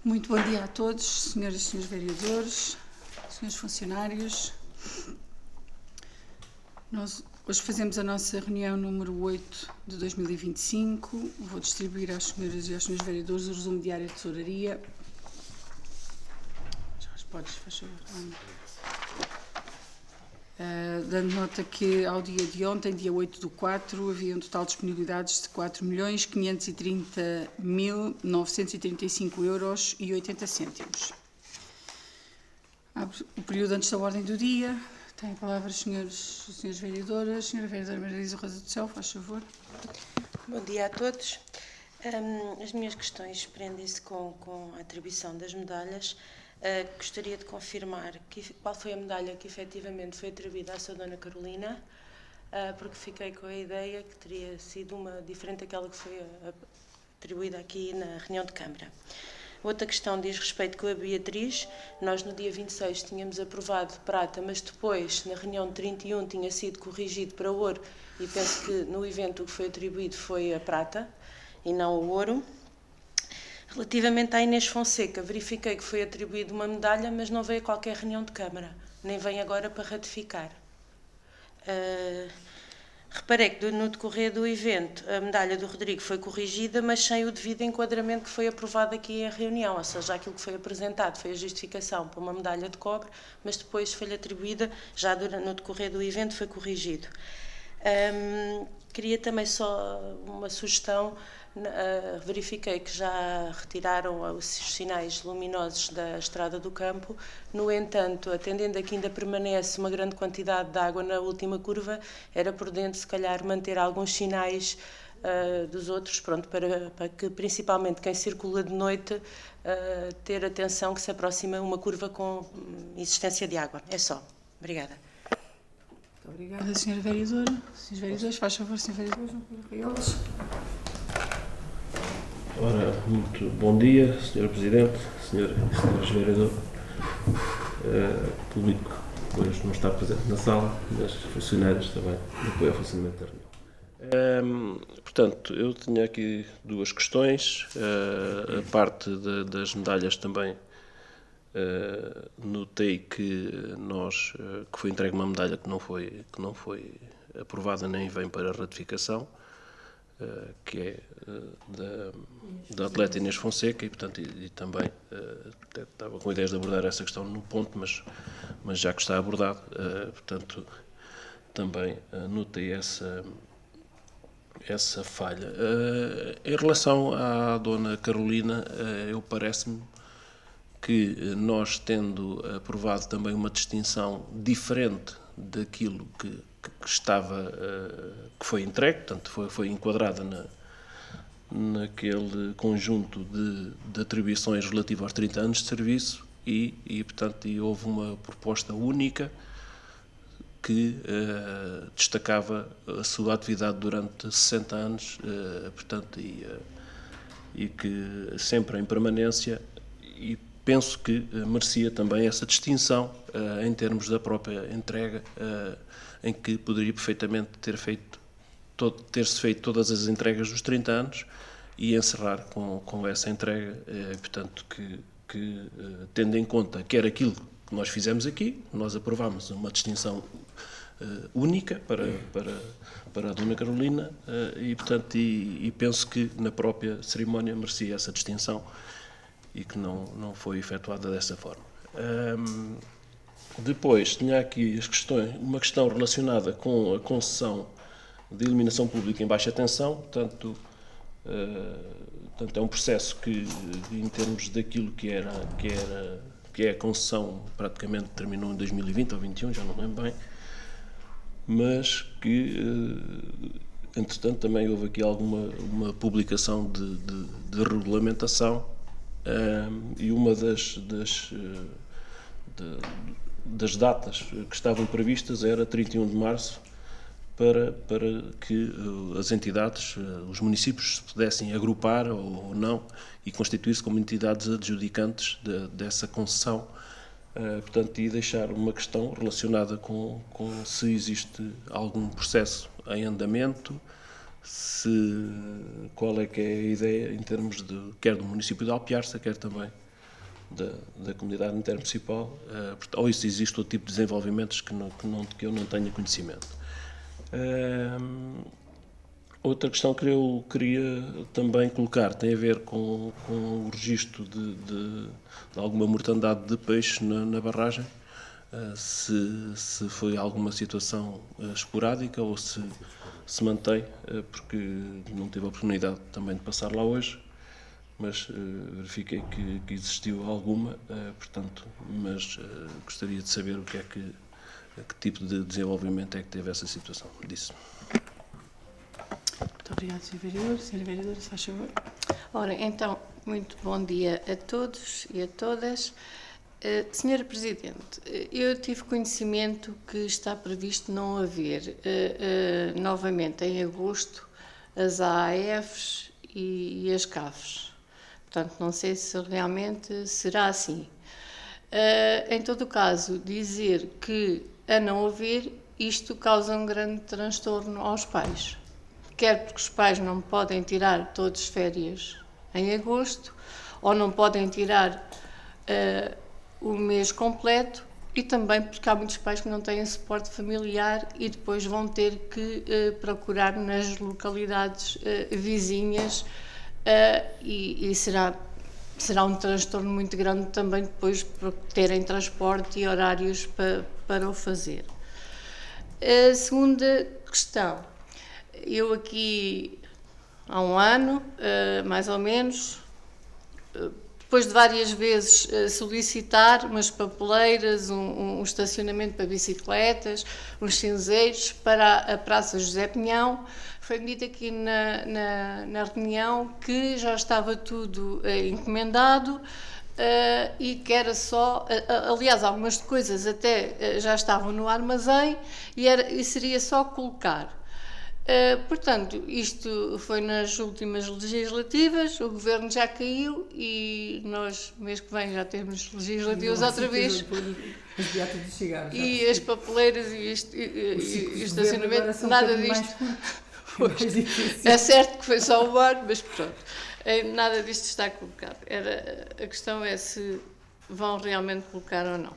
Muito bom dia a todos, senhoras e senhores vereadores, senhores funcionários. Nós hoje fazemos a nossa reunião número 8 de 2025. Vou distribuir às senhoras e aos senhores vereadores o resumo diário de tesouraria. Já as podes, faz favor. Dando nota que ao dia de ontem, dia 8/4, havia um total de disponibilidades de 4.530.935,80 €. Abre o período antes da ordem do dia. Tem a palavra os senhores vereadoras. Senhora vereadora Maria Luísa Rosa do Céu, faz favor. Bom dia a todos. As minhas questões prendem-se com a atribuição das medalhas. Gostaria de confirmar qual foi a medalha que efetivamente foi atribuída à sua Dona Carolina, porque fiquei com a ideia que teria sido uma diferente daquela que foi atribuída aqui na reunião de Câmara. Outra questão diz respeito com a Beatriz. Nós no dia 26 tínhamos aprovado prata, mas depois na reunião de 31 tinha sido corrigido para ouro e penso que no evento o que foi atribuído foi a prata e não o ouro. Relativamente à Inês Fonseca, verifiquei que foi atribuída uma medalha, mas não veio a qualquer reunião de Câmara, nem vem agora para ratificar. Reparei que no decorrer do evento a medalha do Rodrigo foi corrigida, mas sem o devido enquadramento que foi aprovado aqui em reunião, ou seja, aquilo que foi apresentado foi a justificação para uma medalha de cobre, mas depois foi-lhe atribuída, já no decorrer do evento foi corrigido. Queria também só uma sugestão. Verifiquei que já retiraram os sinais luminosos da Estrada do Campo. No entanto, atendendo a que ainda permanece uma grande quantidade de água na última curva, era prudente se calhar manter alguns sinais dos outros, pronto, para que principalmente quem circula de noite ter atenção que se aproxima uma curva com existência de água. É só. Obrigada. Muito obrigada, senhora vereadora. Senhores vereadores, faz favor, senhores vereadores. Ora, muito bom dia, Sr. Presidente, Srs. Vereadores, público que hoje não está presente na sala, mas funcionários também, de apoio ao funcionamento da reunião. Portanto, eu tinha aqui duas questões. A parte das medalhas também, notei que foi entregue uma medalha que não foi aprovada nem vem para ratificação, que é da atleta Inês Fonseca e, portanto, e também estava com ideias de abordar essa questão no ponto, mas já que está abordado, portanto, também notei essa falha. Em relação à Dona Carolina, eu parece-me que nós, tendo aprovado também uma distinção diferente daquilo que foi entregue, portanto foi enquadrada naquele conjunto de atribuições relativas aos 30 anos de serviço e portanto, houve uma proposta única que destacava a sua atividade durante 60 anos, portanto, e que sempre em permanência, e penso que merecia também essa distinção em termos da própria entrega, em que poderia perfeitamente ter-se feito todas as entregas dos 30 anos e encerrar com essa entrega, portanto, que tendo em conta quer aquilo que nós fizemos aqui, nós aprovámos uma distinção única para a Dona Carolina e, portanto, e penso que na própria cerimónia merecia essa distinção e que não foi efetuada dessa forma. Depois, tinha aqui uma questão relacionada com a concessão de iluminação pública em baixa tensão, portanto, é um processo que, em termos daquilo que é a concessão, praticamente terminou em 2020 ou 2021, já não lembro bem, mas que, entretanto, também houve aqui uma publicação de regulamentação, e uma das datas que estavam previstas era 31 de março, para que as entidades, os municípios, se pudessem agrupar ou não e constituir-se como entidades adjudicantes dessa concessão. Portanto, e deixar uma questão relacionada com se existe algum processo em andamento, qual é que é a ideia em termos quer do município de Alpiarça, quer também da comunidade intermunicipal, ou isso existe outro tipo de desenvolvimentos que eu não tenha conhecimento. Outra questão que eu queria também colocar tem a ver com o registro de alguma mortandade de peixe na barragem, se foi alguma situação esporádica ou se mantém, porque não tive a oportunidade também de passar lá hoje, mas verifiquei que existiu alguma, portanto, mas gostaria de saber que tipo de desenvolvimento é que teve essa situação disso. Muito obrigada, Sr. Vereador. Sra. Vereadora, se faz favor. Ora, então, muito bom dia a todos e a todas. Senhora Presidente, eu tive conhecimento que está previsto não haver novamente em agosto as AAFs e as CAFs. Portanto, não sei se realmente será assim. Em todo o caso, dizer que a não haver, isto causa um grande transtorno aos pais. Quer porque os pais não podem tirar todas as férias em agosto, ou não podem tirar o mês completo, e também porque há muitos pais que não têm suporte familiar e depois vão ter que procurar nas localidades vizinhas, e será um transtorno muito grande também depois por terem transporte e horários para o fazer. A segunda questão, eu aqui há um ano, mais ou menos, depois de várias vezes solicitar umas papeleiras, um estacionamento para bicicletas, uns cinzeiros para a Praça José Pinhão, foi-me dito aqui na reunião que já estava tudo encomendado e que era só, aliás, algumas coisas até já estavam no armazém e seria só colocar. Portanto, isto foi nas últimas legislativas, o Governo já caiu e nós, mês que vem, já temos legislativas outra vez. E as papeleiras e o estacionamento, nada disto. É certo que foi só um ano, mas pronto, nada disto está colocado. A questão é se vão realmente colocar ou não.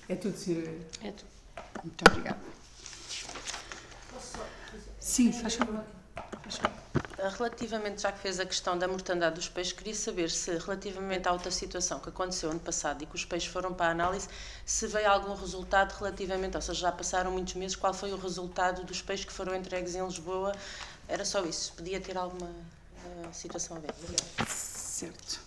É tudo, senhora. É tudo. Muito obrigada. Sim, faz favor. Relativamente, já que fez a questão da mortandade dos peixes, queria saber se, relativamente à outra situação que aconteceu ano passado e que os peixes foram para a análise, se veio algum resultado relativamente, ou seja, já passaram muitos meses, qual foi o resultado dos peixes que foram entregues em Lisboa? Era só isso. Podia ter alguma situação a ver. Certo.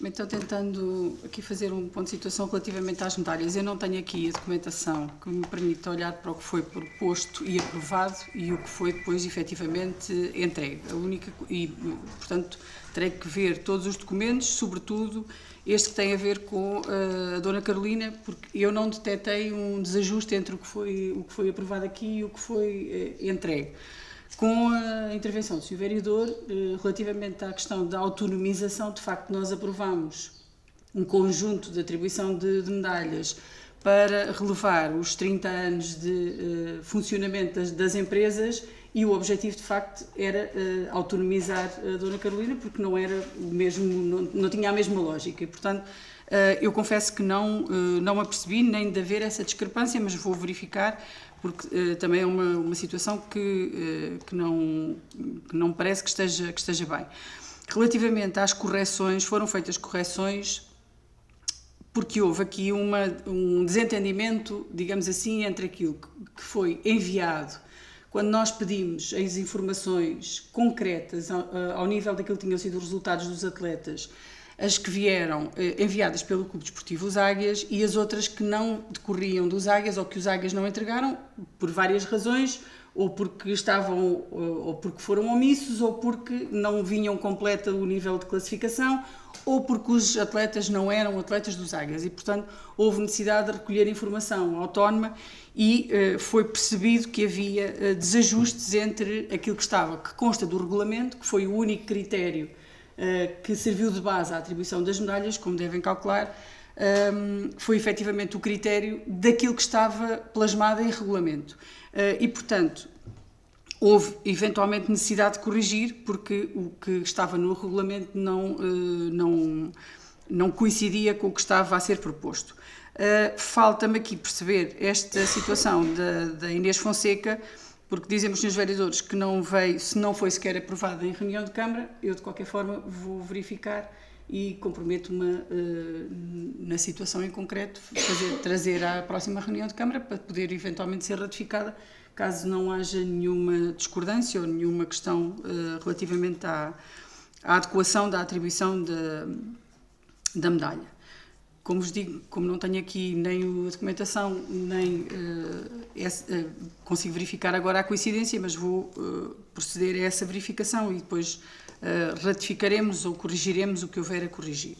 Então, tentando aqui fazer um ponto de situação relativamente às medalhas, eu não tenho aqui a documentação que me permita olhar para o que foi proposto e aprovado e o que foi depois efetivamente entregue. Portanto, terei que ver todos os documentos, sobretudo este que tem a ver com a Dona Carolina, porque eu não detetei um desajuste entre o que foi aprovado aqui e o que foi entregue. Com a intervenção do Sr. Vereador, relativamente à questão da autonomização, de facto nós aprovamos um conjunto de atribuição de medalhas para relevar os 30 anos de funcionamento das empresas e o objetivo de facto era autonomizar a Dona Carolina, porque não era o mesmo, não tinha a mesma lógica e portanto eu confesso que não apercebi nem de haver essa discrepância, mas vou verificar porque também é uma situação que não me parece que esteja bem. Relativamente às correções, foram feitas correções porque houve aqui um desentendimento, digamos assim, entre aquilo que foi enviado quando nós pedimos as informações concretas ao nível daquilo que tinham sido os resultados dos atletas, as que vieram enviadas pelo Clube Desportivo Os Águias e as outras que não decorriam dos Águias ou que os Águias não entregaram por várias razões, ou porque ou porque foram omissos, ou porque não vinham completa o nível de classificação, ou porque os atletas não eram atletas dos Águias e, portanto, houve necessidade de recolher informação autónoma e foi percebido que havia desajustes entre aquilo que consta do regulamento, que foi o único critério que serviu de base à atribuição das medalhas, como devem calcular, foi efetivamente o critério daquilo que estava plasmado em regulamento. E, portanto, houve eventualmente necessidade de corrigir, porque o que estava no regulamento não coincidia com o que estava a ser proposto. Falta-me aqui perceber esta situação da Inês Fonseca, porque dizem os senhores vereadores que não veio, se não foi sequer aprovada em reunião de Câmara. Eu, de qualquer forma, vou verificar e comprometo-me na situação em concreto, trazer à próxima reunião de Câmara para poder eventualmente ser ratificada, caso não haja nenhuma discordância ou nenhuma questão relativamente à adequação da atribuição da medalha. Como vos digo, como não tenho aqui nem a documentação, nem consigo verificar agora a coincidência, mas vou proceder a essa verificação e depois ratificaremos ou corrigiremos o que houver a corrigir.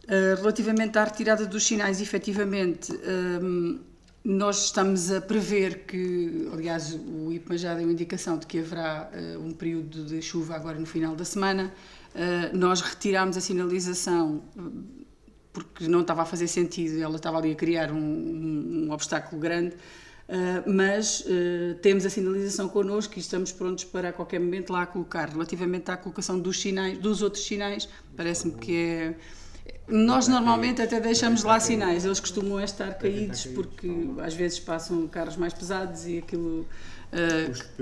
Relativamente à retirada dos sinais, efetivamente, nós estamos a prever que, aliás, o IPMA já deu indicação de que haverá um período de chuva agora no final da semana. Nós retirámos a sinalização porque não estava a fazer sentido, ela estava ali a criar um obstáculo grande, mas temos a sinalização connosco e estamos prontos para a qualquer momento lá a colocar. Relativamente à colocação dos sinais, dos outros sinais, parece-me que é... Nós normalmente até deixamos lá sinais, eles costumam estar caídos porque às vezes passam carros mais pesados e aquilo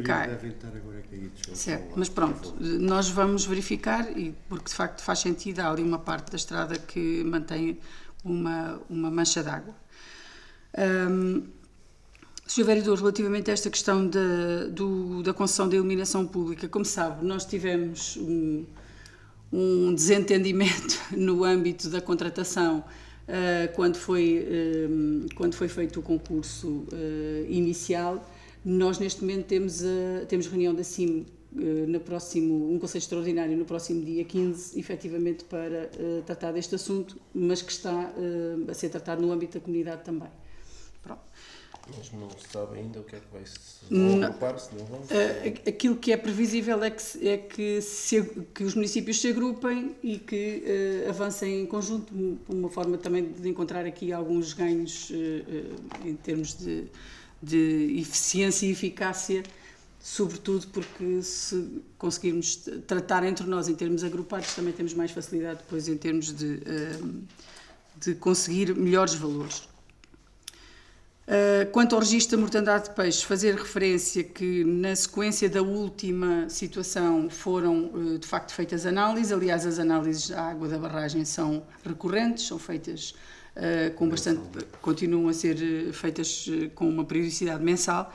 cai. Devem estar agora caídos. Certo, mas pronto, nós vamos verificar, porque de facto faz sentido, há ali uma parte da estrada que mantém uma mancha d'água. Sr. Vereador, relativamente a esta questão da concessão da iluminação pública, como sabe, nós tivemos um desentendimento no âmbito da contratação quando foi feito o concurso inicial. Nós neste momento temos reunião da CIM um conselho extraordinário no próximo dia 15, efetivamente para tratar deste assunto, mas que está a ser tratado no âmbito da comunidade também. Pronto. Mas não se sabe ainda o que é que vai se agrupar, se não vão? Aquilo que é previsível é que os municípios se agrupem e que avancem em conjunto, uma forma também de encontrar aqui alguns ganhos em termos de eficiência e eficácia, sobretudo porque se conseguirmos tratar entre nós em termos agrupados, também temos mais facilidade depois em termos de conseguir melhores valores. Quanto ao registro da mortandade de peixes, fazer referência que na sequência da última situação foram de facto feitas análises. Aliás, as análises à água da barragem são recorrentes, são feitas continuam a ser feitas com uma periodicidade mensal.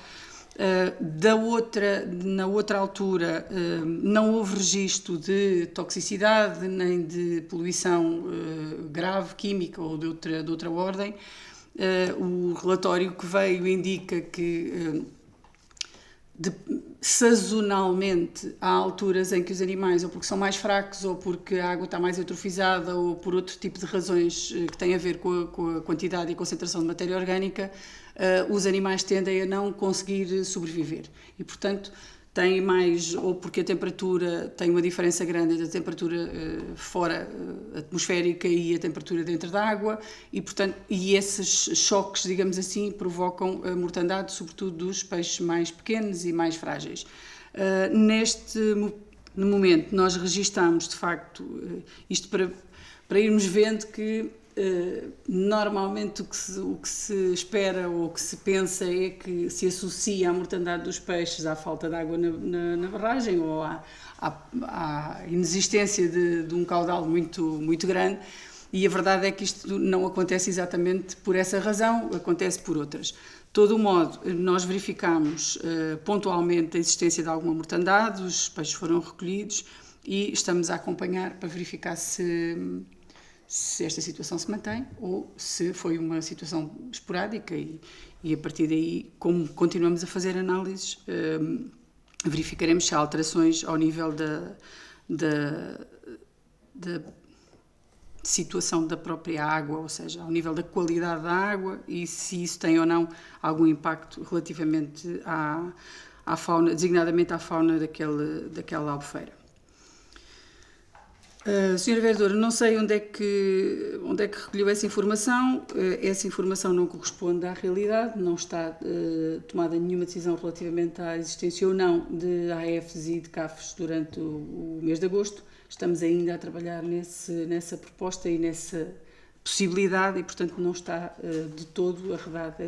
Na outra altura não houve registro de toxicidade nem de poluição grave, química ou de outra ordem. O relatório que veio indica que sazonalmente há alturas em que os animais, ou porque são mais fracos, ou porque a água está mais eutrofizada, ou por outro tipo de razões que têm a ver com a quantidade e concentração de matéria orgânica, os animais tendem a não conseguir sobreviver. E, portanto, têm mais, ou porque a temperatura tem uma diferença grande entre a temperatura fora atmosférica e a temperatura dentro da água, e, portanto, esses choques, digamos assim, provocam a mortandade, sobretudo dos peixes mais pequenos e mais frágeis. No momento, nós registamos, de facto, isto para irmos vendo que normalmente o que se espera ou o que se pensa é que se associa a mortandade dos peixes à falta de água na barragem ou à inexistência de um caudal muito grande, e a verdade é que isto não acontece exatamente por essa razão, acontece por outras. De todo o modo, nós verificamos pontualmente a existência de alguma mortandade, os peixes foram recolhidos e estamos a acompanhar para verificar se esta situação se mantém ou se foi uma situação esporádica e a partir daí, como continuamos a fazer análises, verificaremos se há alterações ao nível da situação da própria água, ou seja, ao nível da qualidade da água e se isso tem ou não algum impacto relativamente à fauna, designadamente à fauna daquela albufeira. Senhora Vereadora, não sei onde é que recolheu essa informação. Essa informação não corresponde à realidade, não está tomada nenhuma decisão relativamente à existência ou não de AFs e de CAFs durante o mês de agosto. Estamos ainda a trabalhar nessa proposta e nessa possibilidade e, portanto, não está de todo arredada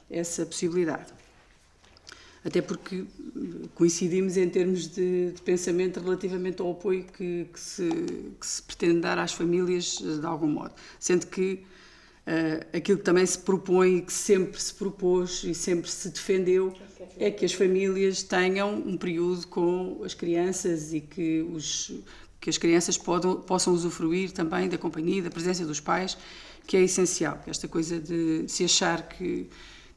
essa possibilidade. Até porque coincidimos em termos de pensamento relativamente ao apoio que se pretende dar às famílias de algum modo. Sendo que aquilo que também se propõe e que sempre se propôs e sempre se defendeu é que as famílias tenham um período com as crianças e que as crianças possam usufruir também da companhia e da presença dos pais, que é essencial. Esta coisa de se achar que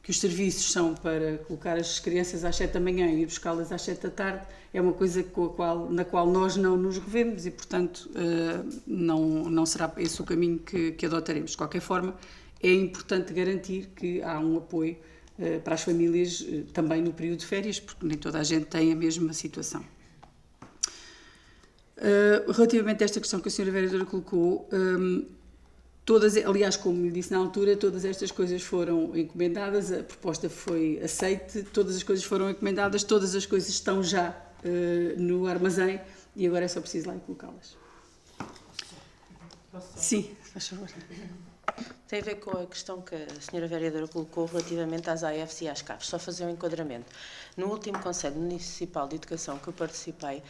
os serviços são para colocar as crianças às 7 da manhã e buscá-las às 7 da tarde, é uma coisa na qual nós não nos revemos e, portanto, não será esse o caminho que adotaremos. De qualquer forma, é importante garantir que há um apoio para as famílias também no período de férias, porque nem toda a gente tem a mesma situação. Relativamente a esta questão que a Sra. Vereadora colocou, aliás, como lhe disse na altura, todas estas coisas foram encomendadas, a proposta foi aceite, todas as coisas foram encomendadas, todas as coisas estão já no armazém e agora é só preciso lá colocá-las. Sim, faz favor. Tem a ver com a questão que a Sra. Vereadora colocou relativamente às AFs e às CAFs. Só fazer um enquadramento. No último Conselho Municipal de Educação que eu participei,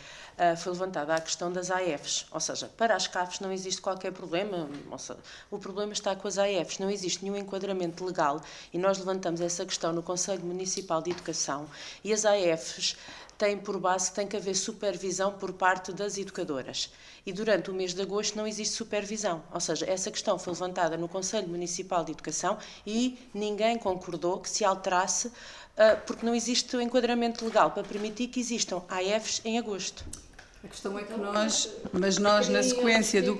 foi levantada a questão das AFs. Ou seja, para as CAFs não existe qualquer problema. Ou seja, o problema está com as AFs. Não existe nenhum enquadramento legal e nós levantamos essa questão no Conselho Municipal de Educação e as AFs têm por base que tem que haver supervisão por parte das educadoras. E durante o mês de agosto não existe supervisão. Ou seja, essa questão foi levantada no Conselho Municipal de Educação e ninguém concordou que se alterasse, porque não existe o enquadramento legal para permitir que existam AFs em agosto. A questão é que nós na sequência do...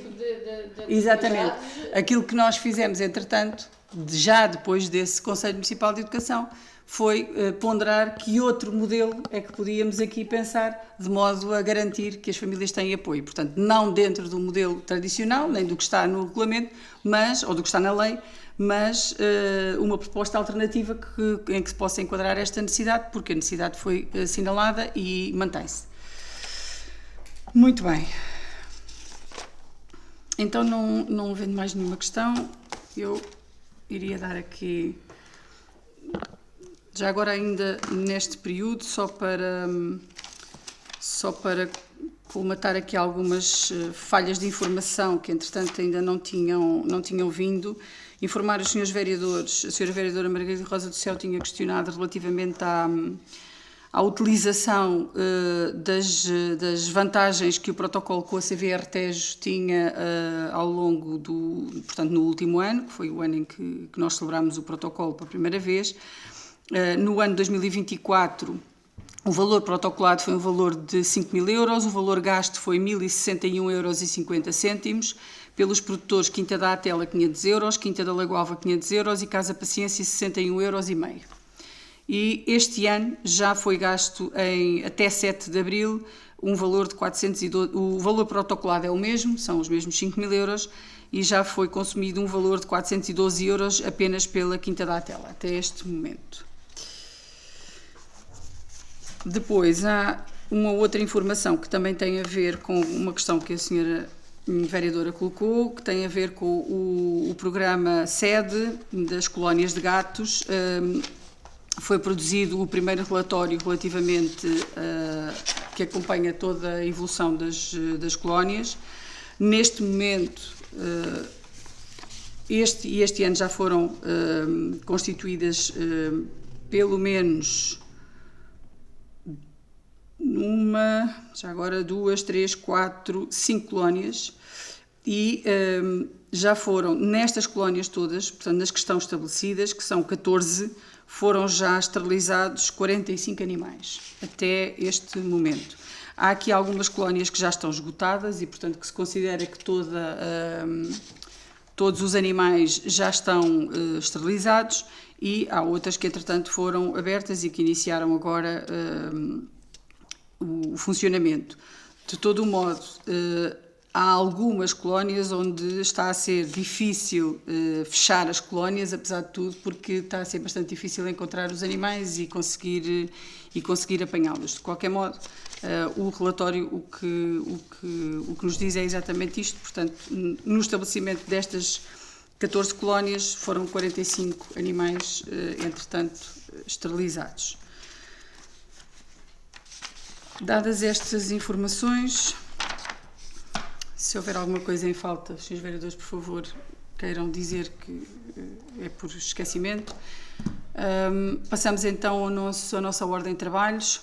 Exatamente. Aquilo que nós fizemos, entretanto, já depois desse Conselho Municipal de Educação, foi ponderar que outro modelo é que podíamos aqui pensar de modo a garantir que as famílias têm apoio. Portanto, não dentro do modelo tradicional, nem do que está no regulamento, ou do que está na lei, mas uma proposta alternativa em que se possa enquadrar esta necessidade, porque a necessidade foi assinalada e mantém-se. Muito bem. Então, não havendo mais nenhuma questão, eu iria dar aqui... Já agora ainda neste período, só para colmatar aqui algumas falhas de informação que entretanto ainda não tinham vindo, informar os senhores vereadores, a senhora vereadora Margarida Rosa do Céu tinha questionado relativamente à utilização das vantagens que o protocolo com a CVR Tejo tinha ao longo portanto no último ano, que foi o ano em que nós celebramos o protocolo pela primeira vez. No ano 2024, o valor protocolado foi um valor de 5.000 euros, o valor gasto foi 1.061,50 euros, pelos produtores Quinta da Atela 500 euros, Quinta da Lagoalva 500 euros e Casa Paciência 61,5 euros. E este ano já foi gasto até 7 de abril um valor de 412, o valor protocolado é o mesmo, são os mesmos 5.000 euros, e já foi consumido um valor de 412 euros apenas pela Quinta da Atela, até este momento. Depois há uma outra informação que também tem a ver com uma questão que a senhora vereadora colocou, que tem a ver com o programa SEDE das colónias de gatos. Foi produzido o primeiro relatório relativamente que acompanha toda a evolução das colónias. Neste momento, este ano já foram constituídas pelo menos já agora 2, 3, 4, 5 colónias e já foram nestas colónias todas, portanto nas que estão estabelecidas, que são 14, foram já esterilizados 45 animais até este momento. Há aqui algumas colónias que já estão esgotadas e, portanto, que se considera que todos os animais já estão esterilizados e há outras que, entretanto, foram abertas e que iniciaram agora o funcionamento. De todo o modo, há algumas colónias onde está a ser difícil fechar as colónias, apesar de tudo, porque está a ser bastante difícil encontrar os animais e conseguir apanhá-los. De qualquer modo, o relatório o que nos diz é exatamente isto. Portanto, no estabelecimento destas 14 colónias foram 45 animais, entretanto, esterilizados. Dadas estas informações, se houver alguma coisa em falta, os senhores vereadores, por favor, queiram dizer que é por esquecimento. Passamos então à nossa ordem de trabalhos.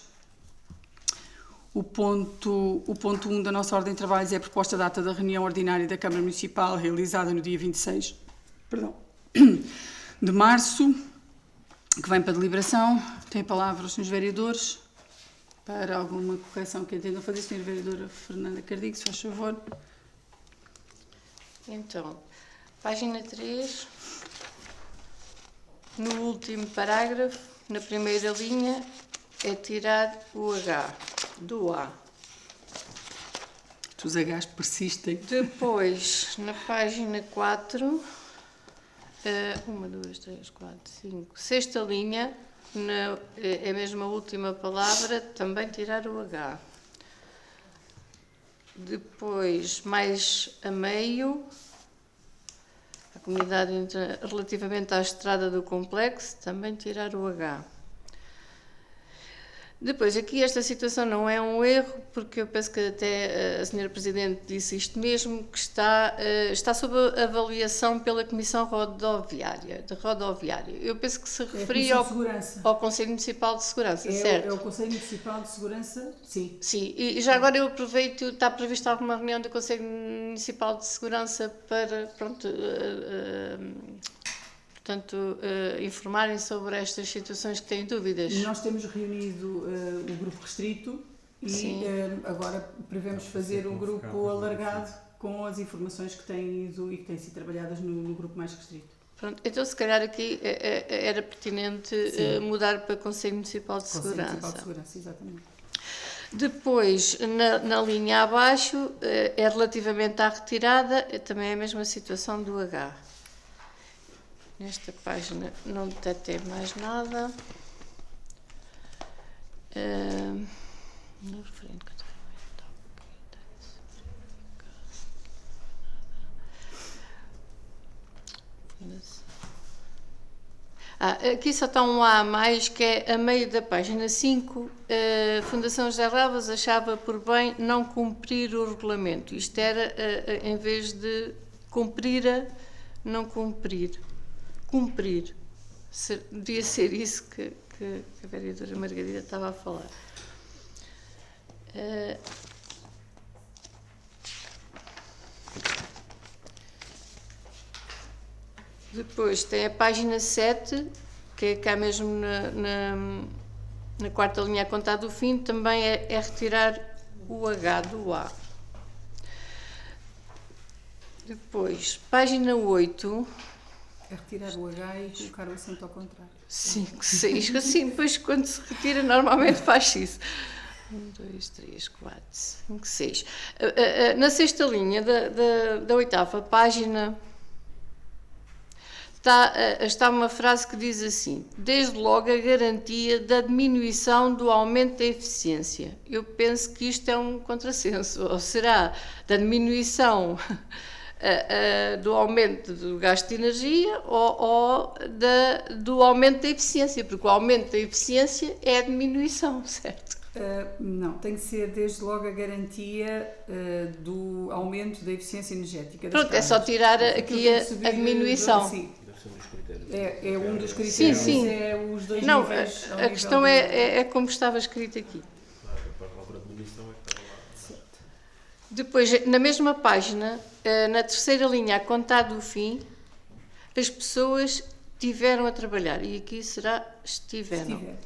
O ponto 1 da nossa ordem de trabalhos é a proposta de data da reunião ordinária da Câmara Municipal, realizada no dia 26 de março, que vem para deliberação. Tem a palavra os senhores vereadores para alguma correção que entendam fazer. Senhora Vereadora Fernanda Cardigo, se faz favor. Então, página 3, no último parágrafo, na primeira linha, é tirar o H do A. Os Hs persistem. Depois, na página 4, 1, 2, 3, 4, 5, sexta linha, é mesmo a última palavra, também tirar o H. Depois, mais a meio, a comunidade relativamente à estrada do complexo, também tirar o H. Depois, aqui esta situação não é um erro, porque eu penso que até a Sra. Presidente disse isto mesmo, que está sob avaliação pela Comissão Rodoviária. Eu penso que se referia ao Conselho Municipal de Segurança, certo? É o Conselho Municipal de Segurança, sim. Sim, e já agora eu aproveito, está prevista alguma reunião do Conselho Municipal de Segurança para, informarem sobre estas situações que têm dúvidas. Nós temos reunido o grupo restrito e agora prevemos fazer um grupo alargado com as informações que têm ido e que têm sido trabalhadas no grupo mais restrito. Pronto, então se calhar aqui era pertinente mudar para Conselho Municipal de Segurança. Conselho Municipal de Segurança, exatamente. Depois, na linha abaixo, é relativamente à retirada, também é a mesma situação do H. Nesta página não detectei mais nada. No referente aqui só está um A a mais, que é a meio da página 5. A Fundação José Ravas achava por bem não cumprir o regulamento. Isto era, em vez de cumprir, não cumprir. Cumprir. Devia ser isso que a vereadora Margarida estava a falar. Depois tem a página 7, que é cá mesmo na quarta linha a contar do fim, também é retirar o H do A. Depois, página 8... É retirar o H e colocar o acento ao contrário. 5, 6, assim, depois quando se retira normalmente faz isso. 1, 2, 3, 4, 5, 6. Na sexta linha da oitava página está uma frase que diz assim: desde logo a garantia da diminuição do aumento da eficiência. Eu penso que isto é um contrassenso, ou será da diminuição do aumento do gasto de energia ou do aumento da eficiência, porque o aumento da eficiência é a diminuição, certo? Não, tem que ser desde logo a garantia do aumento da eficiência energética. Pronto, é só tirar aqui a diminuição. É um dos critérios, sim. É os dois não, níveis. A questão é como estava escrito aqui. Depois, na mesma página, na terceira linha, a contar do fim, as pessoas tiveram a trabalhar. E aqui será estiveram.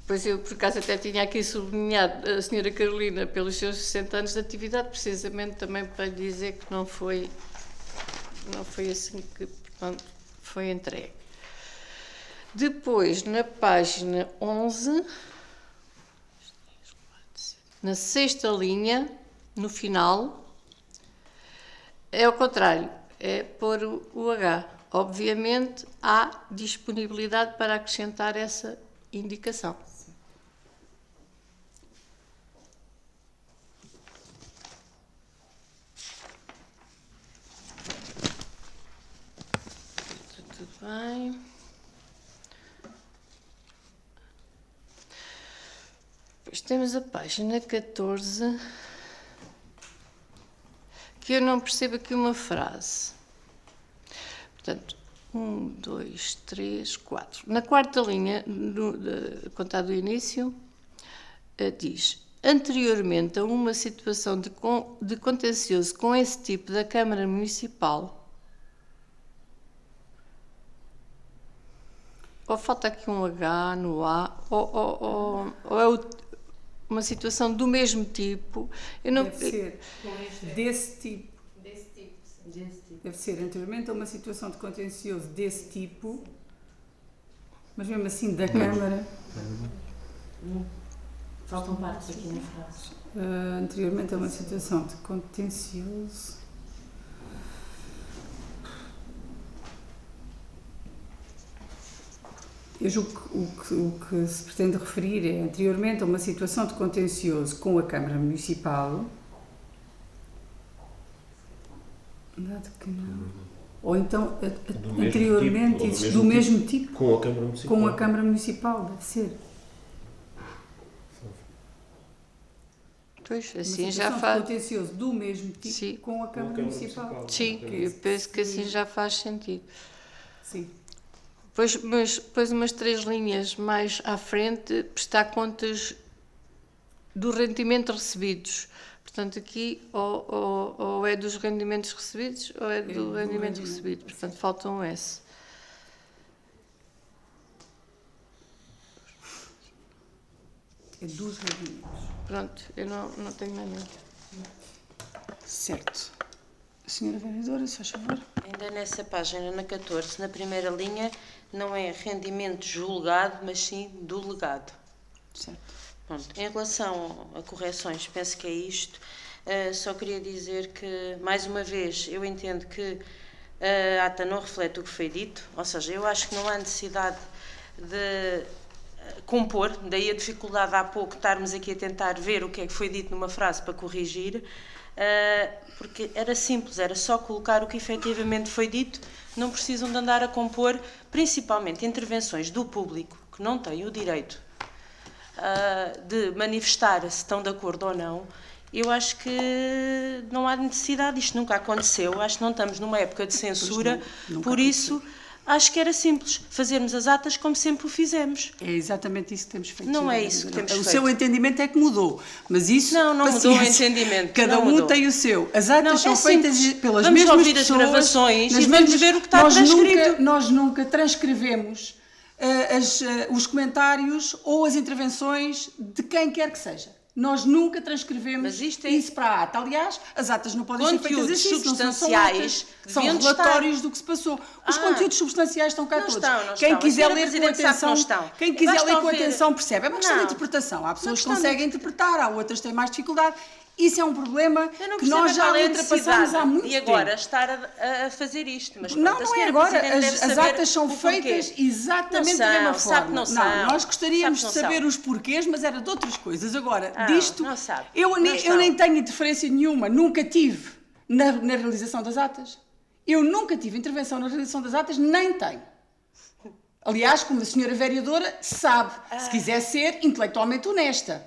Pois eu, por acaso, até tinha aqui sublinhado a senhora Carolina pelos seus 60 anos de atividade, precisamente também para lhe dizer que não foi assim que, portanto, foi entregue. Depois, na página 11, na sexta linha, no final, é ao contrário, é pôr o H. Obviamente, há disponibilidade para acrescentar essa indicação. Tudo bem. Depois temos a página 14, que eu não percebo aqui uma frase. Portanto, 1, 2, 3, 4. Na quarta linha, contar do início, diz: anteriormente a uma situação de contencioso com esse tipo da Câmara Municipal. Ou falta aqui um H no A, ou é uma situação do mesmo tipo. Eu não... Deve ser desse tipo. Deve ser anteriormente a uma situação de contencioso desse tipo, mas mesmo assim da Câmara. Faltam partes aqui na frase. Anteriormente a uma situação de contencioso. Eu julgo que o que se pretende referir é anteriormente a uma situação de contencioso com a Câmara Municipal. Nada que não. Ou então, anteriormente, do mesmo tipo, com a Câmara Municipal. Com a Câmara Municipal, deve ser. Pois, Uma assim já situação de faz. contencioso do mesmo tipo, Sim. com a Câmara Municipal. Sim, eu penso que assim já faz sentido. Sim. Mas depois umas 3 linhas mais à frente, prestar contas do rendimento recebidos. Portanto, aqui ou é dos rendimentos recebidos ou é do rendimento recebido. Portanto, falta um S. É dos rendimentos. Pronto, eu não tenho mais nada. Certo. Senhora Vereadora, se faz favor. Ainda nessa página, na 14, na primeira linha, não é rendimento julgado, mas sim do legado. Certo. Pronto. Em relação a correções, penso que é isto. Só queria dizer que, mais uma vez, eu entendo que a ata não reflete o que foi dito, ou seja, eu acho que não há necessidade de compor, daí a dificuldade há pouco estarmos aqui a tentar ver o que é que foi dito numa frase para corrigir, porque era simples, era só colocar o que efetivamente foi dito, não precisam de andar a compor, principalmente intervenções do público, que não têm o direito de manifestar se estão de acordo ou não. Eu acho que não há necessidade, isto nunca aconteceu, acho que não estamos numa época de censura, por isso acho que era simples fazermos as atas como sempre o fizemos. É exatamente isso que temos feito. Não é isso que temos feito. O seu entendimento é que mudou, mas isso... Não mudou o entendimento. Cada um tem o seu. As atas são feitas pelas mesmas pessoas. Vamos ouvir as gravações e vamos ver o que está transcrito. Nós nunca transcrevemos os comentários ou as intervenções de quem quer que seja. Nós nunca transcrevemos isso para a ata. Aliás, as atas não podem ser feitas assim, substanciais são relatórios do que se passou. Os conteúdos substanciais estão cá todos. Quem quiser ler com atenção, percebe. É uma questão de interpretação. Há pessoas que conseguem interpretar, há outras que têm mais dificuldade. Isso é um problema que nós já ultrapassamos há muito tempo. E agora estar a fazer isto. Mas não é agora. As atas são feitas exatamente da mesma forma. Nós gostaríamos de saber os porquês, mas era de outras coisas. Agora, disto, eu nem tenho interferência nenhuma. Nunca tive na realização das atas. Eu nunca tive intervenção na realização das atas, nem tenho. Aliás, como a senhora vereadora sabe, se quiser ser intelectualmente honesta.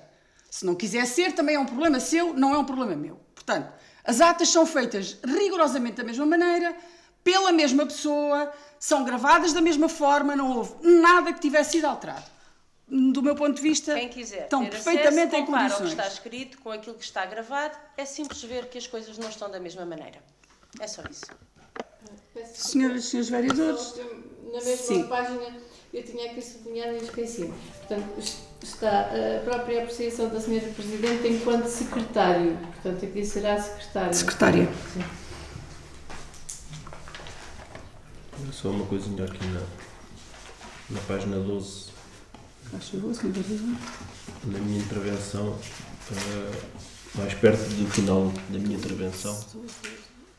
Se não quiser ser, também é um problema seu, não é um problema meu. Portanto, as atas são feitas rigorosamente da mesma maneira, pela mesma pessoa, são gravadas da mesma forma, não houve nada que tivesse sido alterado. Do meu ponto de vista, quem quiser estão ter perfeitamente acesso, em condições. o que está escrito com aquilo que está gravado, é simples ver que as coisas não estão da mesma maneira. É só isso. Senhoras e senhores vereadores, na mesma página eu tinha aqui sublinhado e esqueci. Portanto, está a própria apreciação da senhora Presidente enquanto secretário. Portanto, aqui será secretária. Secretária. Sim. Só uma coisinha aqui na página 12, Faz favor, Sr. Vereador. na minha intervenção, mais perto do final da minha intervenção,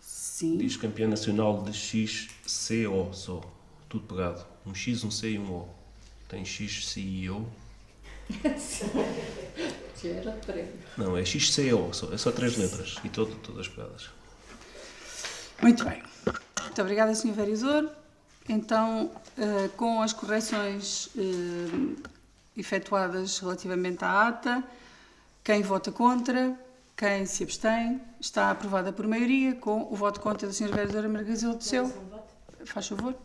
Sim. diz campeã nacional de XCO só, tudo pegado. Um X, um C e um O. Tem X, C e O. Já era prémio. Não, é XCO, é só 3 letras e todas pegadas. Muito bem. Muito obrigada, Sr. Vereador. Então, com as correções efetuadas relativamente à ata, quem vota contra, quem se abstém, está aprovada por maioria, com o voto contra da Sra. Vereadora Margarida do Céu. Faz favor.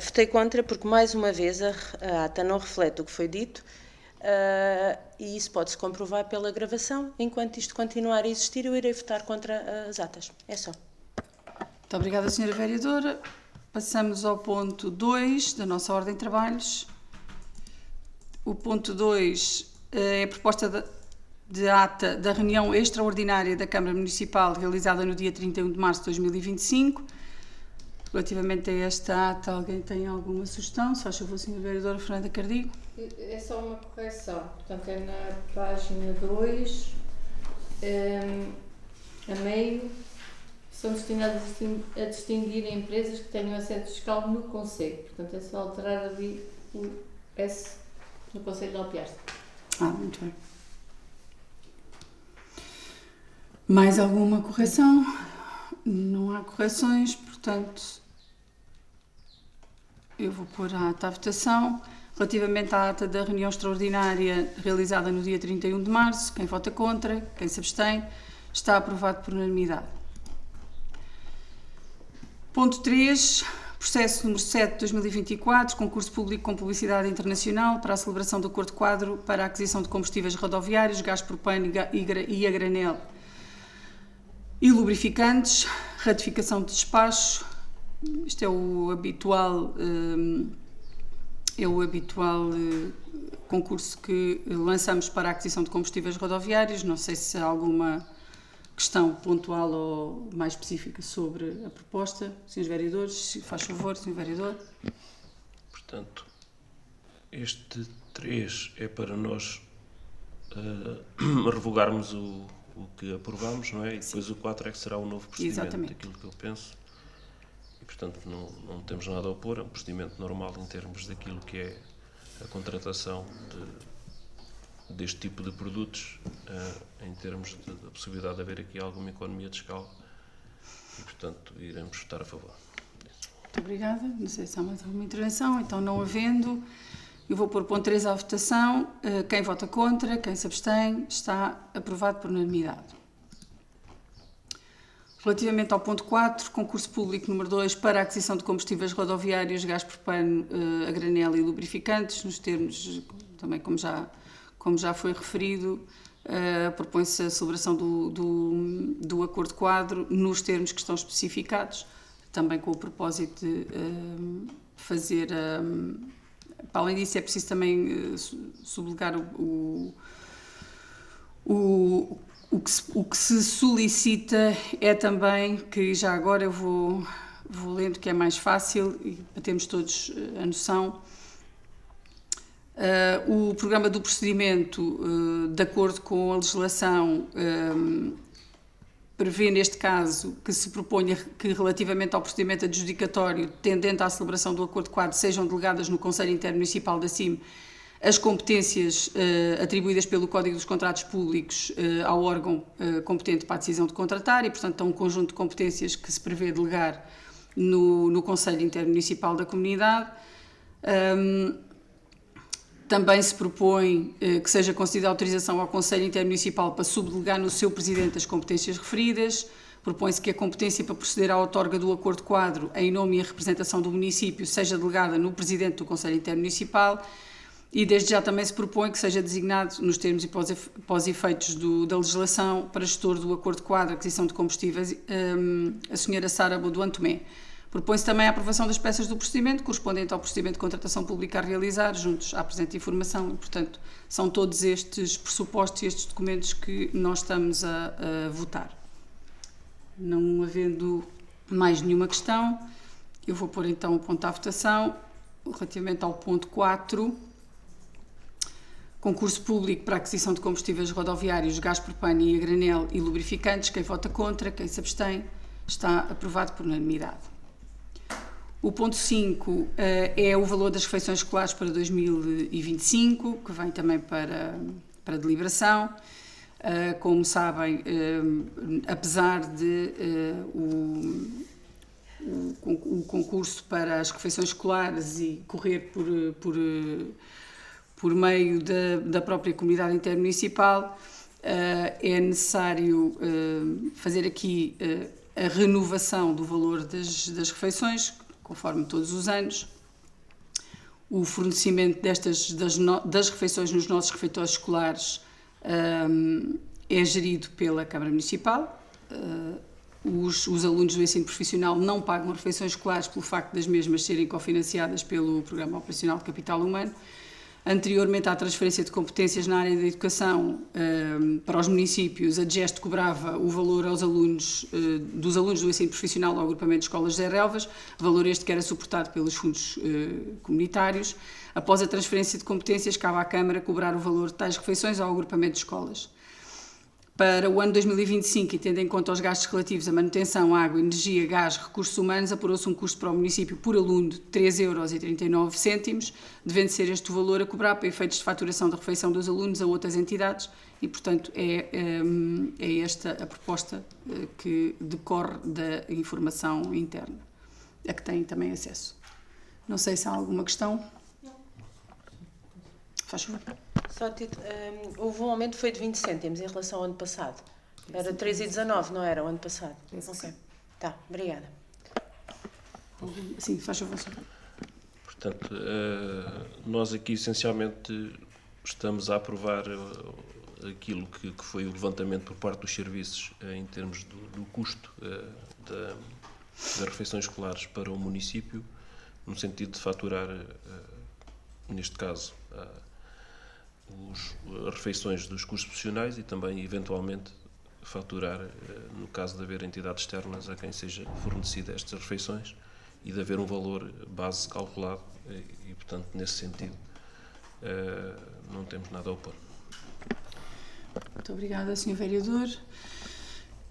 Votei contra porque, mais uma vez, a ata não reflete o que foi dito e isso pode-se comprovar pela gravação. Enquanto isto continuar a existir, eu irei votar contra as atas. É só. Muito obrigada, Sra. Vereadora. Passamos ao ponto 2 da nossa ordem de trabalhos. O ponto 2 é a proposta de ata da reunião extraordinária da Câmara Municipal realizada no dia 31 de março de 2025. Relativamente a esta ata, alguém tem alguma sugestão? Se faz favor, Sra. Vereadora Fernanda Cardigo. É só uma correção. Portanto, é na página 2, a meio, são destinadas a distinguir empresas que tenham assento fiscal no Conselho. Portanto, é só alterar ali o S no Conselho de Alpiarce. Muito bem. Mais alguma correção? Não há correções, portanto, eu vou pôr a ata à votação. Relativamente à ata da reunião extraordinária realizada no dia 31 de março, quem vota contra, quem se abstém, está aprovado por unanimidade. Ponto 3, processo número 7 de 2024, concurso público com publicidade internacional para a celebração do acordo quadro para a aquisição de combustíveis rodoviários, gás propano e a granel e lubrificantes, ratificação de despacho. Isto é o habitual concurso que lançamos para a aquisição de combustíveis rodoviários. Não sei se há alguma questão pontual ou mais específica sobre a proposta. Senhores vereadores, se faz favor, Sr. Vereador. Portanto, este 3 é para nós revogarmos o que aprovamos, não é? E depois o 4 é que será o novo procedimento. Exatamente. Daquilo que eu penso. E, portanto, não temos nada a opor. É um procedimento normal em termos daquilo que é a contratação deste tipo de produtos, em termos da possibilidade de haver aqui alguma economia de escala. E, portanto, iremos votar a favor. Muito obrigada. Não sei se há mais alguma intervenção. Então, não havendo, eu vou pôr ponto 3 à votação. Quem vota contra, quem se abstém, está aprovado por unanimidade. Relativamente ao ponto 4, concurso público número 2 para a aquisição de combustíveis rodoviários, gás propano, a granel e lubrificantes, nos termos, também como já foi referido, propõe-se a celebração do acordo quadro nos termos que estão especificados, também com o propósito de fazer... para além disso, é preciso também sublinhar o que se solicita é também, que já agora eu vou lendo que é mais fácil e para termos todos a noção, o programa do procedimento, de acordo com a legislação, prevê neste caso que se proponha que relativamente ao procedimento adjudicatório tendente à celebração do acordo quadro sejam delegadas no Conselho Intermunicipal da CIM as competências atribuídas pelo Código dos Contratos Públicos ao órgão competente para a decisão de contratar e, portanto, há um conjunto de competências que se prevê delegar no Conselho Intermunicipal da Comunidade. Também se propõe que seja concedida autorização ao Conselho Intermunicipal para subdelegar no seu Presidente as competências referidas. Propõe-se que a competência para proceder à outorga do acordo quadro em nome e em representação do município seja delegada no Presidente do Conselho Intermunicipal. E desde já também se propõe que seja designado, nos termos e pós efeitos da legislação, para gestor do acordo quadro, aquisição de combustíveis, a senhora Sara Baudouin Tomé. Propõe-se também a aprovação das peças do procedimento, correspondente ao procedimento de contratação pública a realizar, juntos à presente informação. E, portanto, são todos estes pressupostos e estes documentos que nós estamos a votar. Não havendo mais nenhuma questão, eu vou pôr então o ponto à votação. relativamente ao ponto 4, concurso público para aquisição de combustíveis rodoviários, gás propano e a granel e lubrificantes. Quem vota contra, quem se abstém, está aprovado por unanimidade. O ponto 5 é o valor das refeições escolares para 2025, que vem também para deliberação. Como sabem, apesar de o concurso para as refeições escolares e correr por meio da própria comunidade intermunicipal, é necessário fazer aqui a renovação do valor das refeições, conforme todos os anos. O fornecimento das refeições nos nossos refeitórios escolares é gerido pela Câmara Municipal. Os alunos do ensino profissional não pagam refeições escolares pelo facto das mesmas serem cofinanciadas pelo Programa Operacional de Capital Humano. Anteriormente à transferência de competências na área da educação para os municípios, a DGEST cobrava o valor aos alunos, dos alunos do ensino profissional ao agrupamento de escolas de Relvas, valor este que era suportado pelos fundos comunitários. Após a transferência de competências, cabe à Câmara cobrar o valor de tais refeições ao agrupamento de escolas. Para o ano 2025, e tendo em conta os gastos relativos à manutenção, água, energia, gás, recursos humanos, apurou-se um custo para o município por aluno de 3,39€, devendo ser este o valor a cobrar para efeitos de faturação da refeição dos alunos a outras entidades e, portanto, é esta a proposta que decorre da informação interna, a que têm também acesso. Não sei se há alguma questão. Faz favor. Só houve um aumento, foi de 20 cêntimos em relação ao ano passado. Era 3,19, não era o ano passado? Ok. Tá, obrigada. Sim, faz favor. Portanto, nós aqui essencialmente estamos a aprovar aquilo que foi o levantamento por parte dos serviços em termos do custo das refeições escolares para o município, no sentido de faturar, neste caso, as refeições dos cursos profissionais e também, eventualmente, faturar, no caso de haver entidades externas a quem seja fornecida estas refeições e de haver um valor base calculado e, portanto, nesse sentido, não temos nada a opor. Muito obrigada, Sr. Vereador.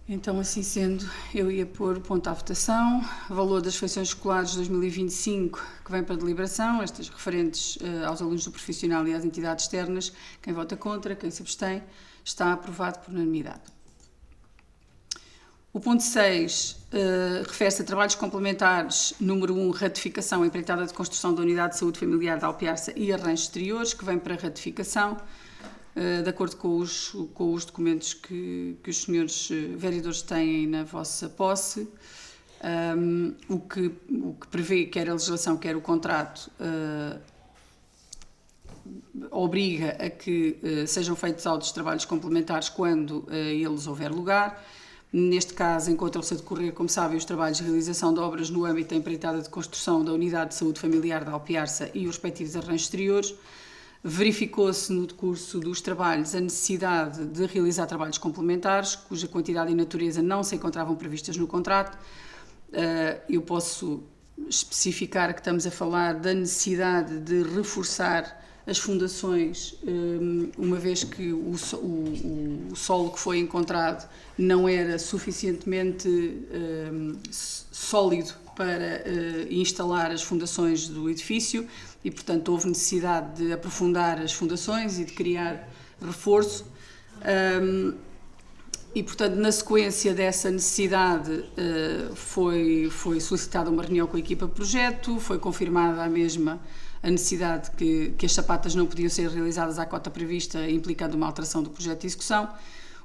Então, assim sendo, eu ia pôr o ponto à votação. Valor das refeições escolares de 2025, que vem para deliberação, estas referentes aos alunos do profissional e às entidades externas. Quem vota contra, quem se abstém, está aprovado por unanimidade. O ponto 6 refere-se a trabalhos complementares. Número 1, ratificação empreitada de construção da Unidade de Saúde Familiar de Alpiarça e arranjos exteriores, que vem para ratificação. De acordo com os documentos que os senhores vereadores têm na vossa posse, o que prevê quer a legislação, quer o contrato, obriga a que sejam feitos autos de trabalhos complementares quando eles houver lugar. Neste caso, encontram-se a decorrer, como sabem, os trabalhos de realização de obras no âmbito da empreitada de construção da Unidade de Saúde Familiar de Alpiarça e os respectivos arranjos exteriores. Verificou-se no decurso dos trabalhos a necessidade de realizar trabalhos complementares, cuja quantidade e natureza não se encontravam previstas no contrato. Eu posso especificar que estamos a falar da necessidade de reforçar as fundações, uma vez que o solo que foi encontrado não era suficientemente sólido para instalar as fundações do edifício e, portanto, houve necessidade de aprofundar as fundações e de criar reforço. E, portanto, na sequência dessa necessidade, foi solicitada uma reunião com a equipa de projeto, foi confirmada a mesma a necessidade que as sapatas não podiam ser realizadas à cota prevista, implicando uma alteração do projeto de execução.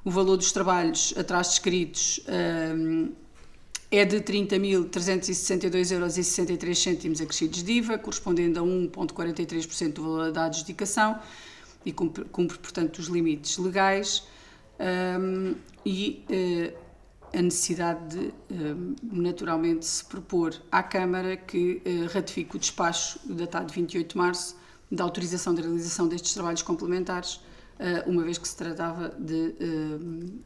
O valor dos trabalhos atrás descritos é de 30.362,63€ acrescidos de IVA, correspondendo a 1,43% do valor da adjudicação e cumpre, portanto, os limites legais. A necessidade de, naturalmente, se propor à Câmara que ratifique o despacho datado de 28 de março da autorização da realização destes trabalhos complementares, uma vez que se tratava de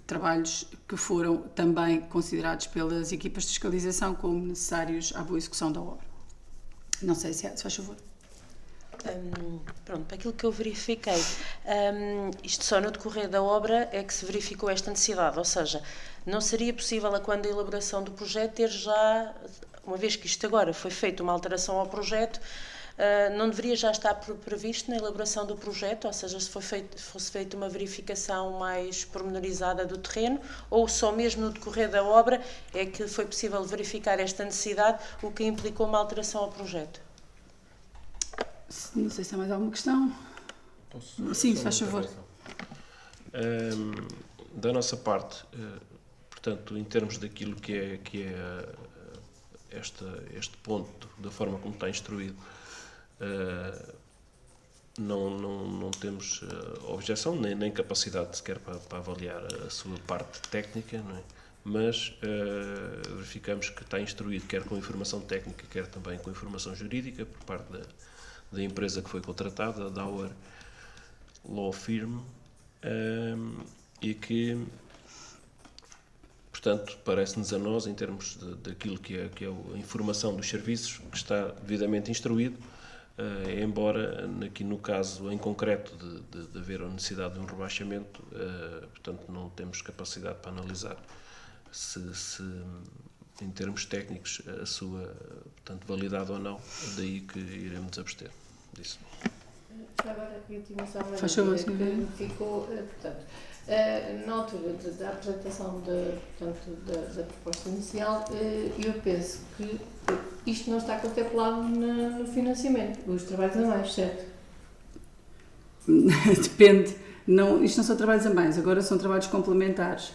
trabalhos que foram também considerados pelas equipas de fiscalização como necessários à boa execução da obra. Não sei se faz favor. Pronto, para aquilo que eu verifiquei, isto só no decorrer da obra é que se verificou esta necessidade, ou seja, não seria possível, quando a elaboração do projeto, ter já, uma vez que isto agora foi feita uma alteração ao projeto, não deveria já estar previsto na elaboração do projeto, ou seja, se fosse feita uma verificação mais pormenorizada do terreno, ou só mesmo no decorrer da obra é que foi possível verificar esta necessidade, o que implicou uma alteração ao projeto? Não sei se há mais alguma questão. Sim, faz favor. Da nossa parte, portanto, em termos daquilo que é este ponto, da forma como está instruído, não temos objeção, nem capacidade sequer para avaliar a sua parte técnica, não é? Mas verificamos que está instruído quer com informação técnica, quer também com informação jurídica, por parte da empresa que foi contratada, a Dauer Law Firm, e que, portanto, parece-nos a nós, em termos daquilo que é a informação dos serviços, que está devidamente instruído, embora aqui no caso em concreto de haver a necessidade de um rebaixamento, portanto, não temos capacidade para analisar se em termos técnicos, a sua, portanto, validade ou não, daí que iremos abster disso. Agora, a intimação que ficou, portanto, na altura da apresentação da proposta inicial, eu penso que isto não está contemplado no financiamento, os trabalhos a mais, certo? Depende. Não, isto não são trabalhos a mais, agora são trabalhos complementares.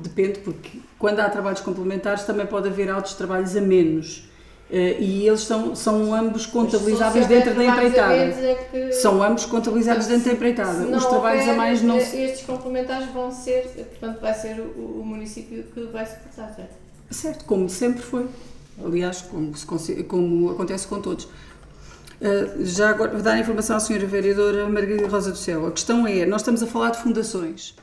Depende, porque quando há trabalhos complementares também pode haver outros trabalhos a menos, e eles são ambos contabilizáveis dentro da empreitada. São ambos contabilizados dentro da empreitada. Os trabalhos a mais não... Estes complementares vão ser, portanto, vai ser o município que vai suportar, certo? Certo, como sempre foi. Aliás, como acontece com todos. Já agora vou dar informação à Sra. Vereadora Margarida Rosa do Céu. A questão é, nós estamos a falar de fundações.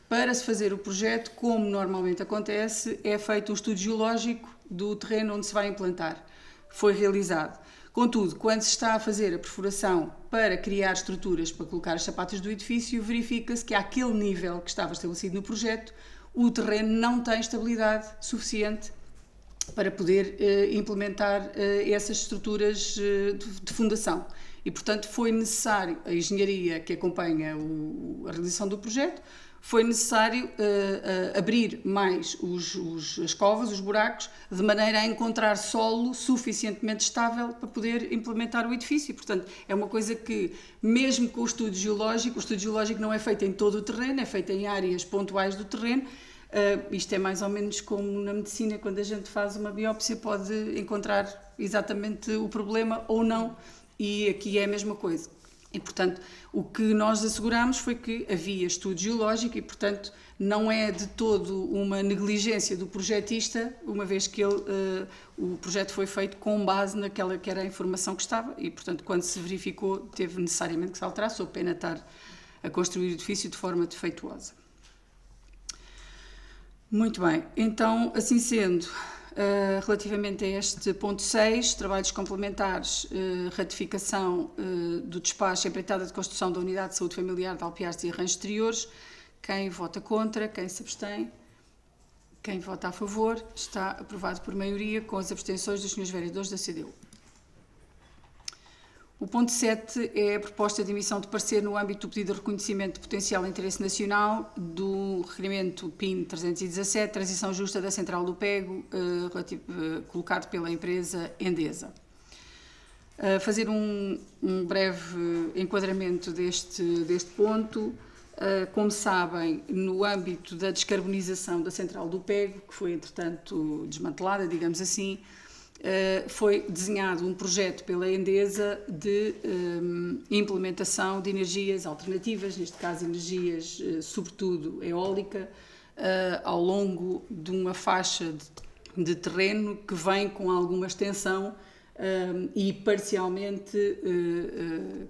Para se fazer o projeto, como normalmente acontece, é feito um estudo geológico do terreno onde se vai implantar. Foi realizado. Contudo, quando se está a fazer a perfuração para criar estruturas para colocar as sapatas do edifício, verifica-se que àquele nível que estava estabelecido no projeto, o terreno não tem estabilidade suficiente para poder implementar essas estruturas de fundação. E, portanto, foi necessário, a engenharia que acompanha a realização do projeto, foi necessário abrir mais as covas, os buracos, de maneira a encontrar solo suficientemente estável para poder implementar o edifício. Portanto, é uma coisa que, mesmo com o estudo geológico não é feito em todo o terreno, é feito em áreas pontuais do terreno. Isto é mais ou menos como na medicina, quando a gente faz uma biópsia pode encontrar exatamente o problema ou não, e aqui é a mesma coisa. E, portanto, o que nós asseguramos foi que havia estudo geológico e, portanto, não é de todo uma negligência do projetista, uma vez que o projeto foi feito com base naquela que era a informação que estava e, portanto, quando se verificou, teve necessariamente que se alterar, sob pena de estar a construir o edifício de forma defeituosa. Muito bem, então, assim sendo, relativamente a este ponto 6, trabalhos complementares, ratificação do despacho empreitada de construção da Unidade de Saúde Familiar de Alpiares e Arranjos Exteriores, quem vota contra, quem se abstém, quem vota a favor, está aprovado por maioria com as abstenções dos Srs. Vereadores da CDU. O ponto 7 é a proposta de emissão de parecer no âmbito do pedido de reconhecimento de potencial interesse nacional do requerimento PIN 317, transição justa da Central do Pego, colocado pela empresa Endesa. Fazer um breve enquadramento deste ponto. Como sabem, no âmbito da descarbonização da Central do Pego, que foi, entretanto, desmantelada, digamos assim, foi desenhado um projeto pela Endesa de implementação de energias alternativas, neste caso energias, sobretudo eólica, ao longo de uma faixa de terreno que vem com alguma extensão e parcialmente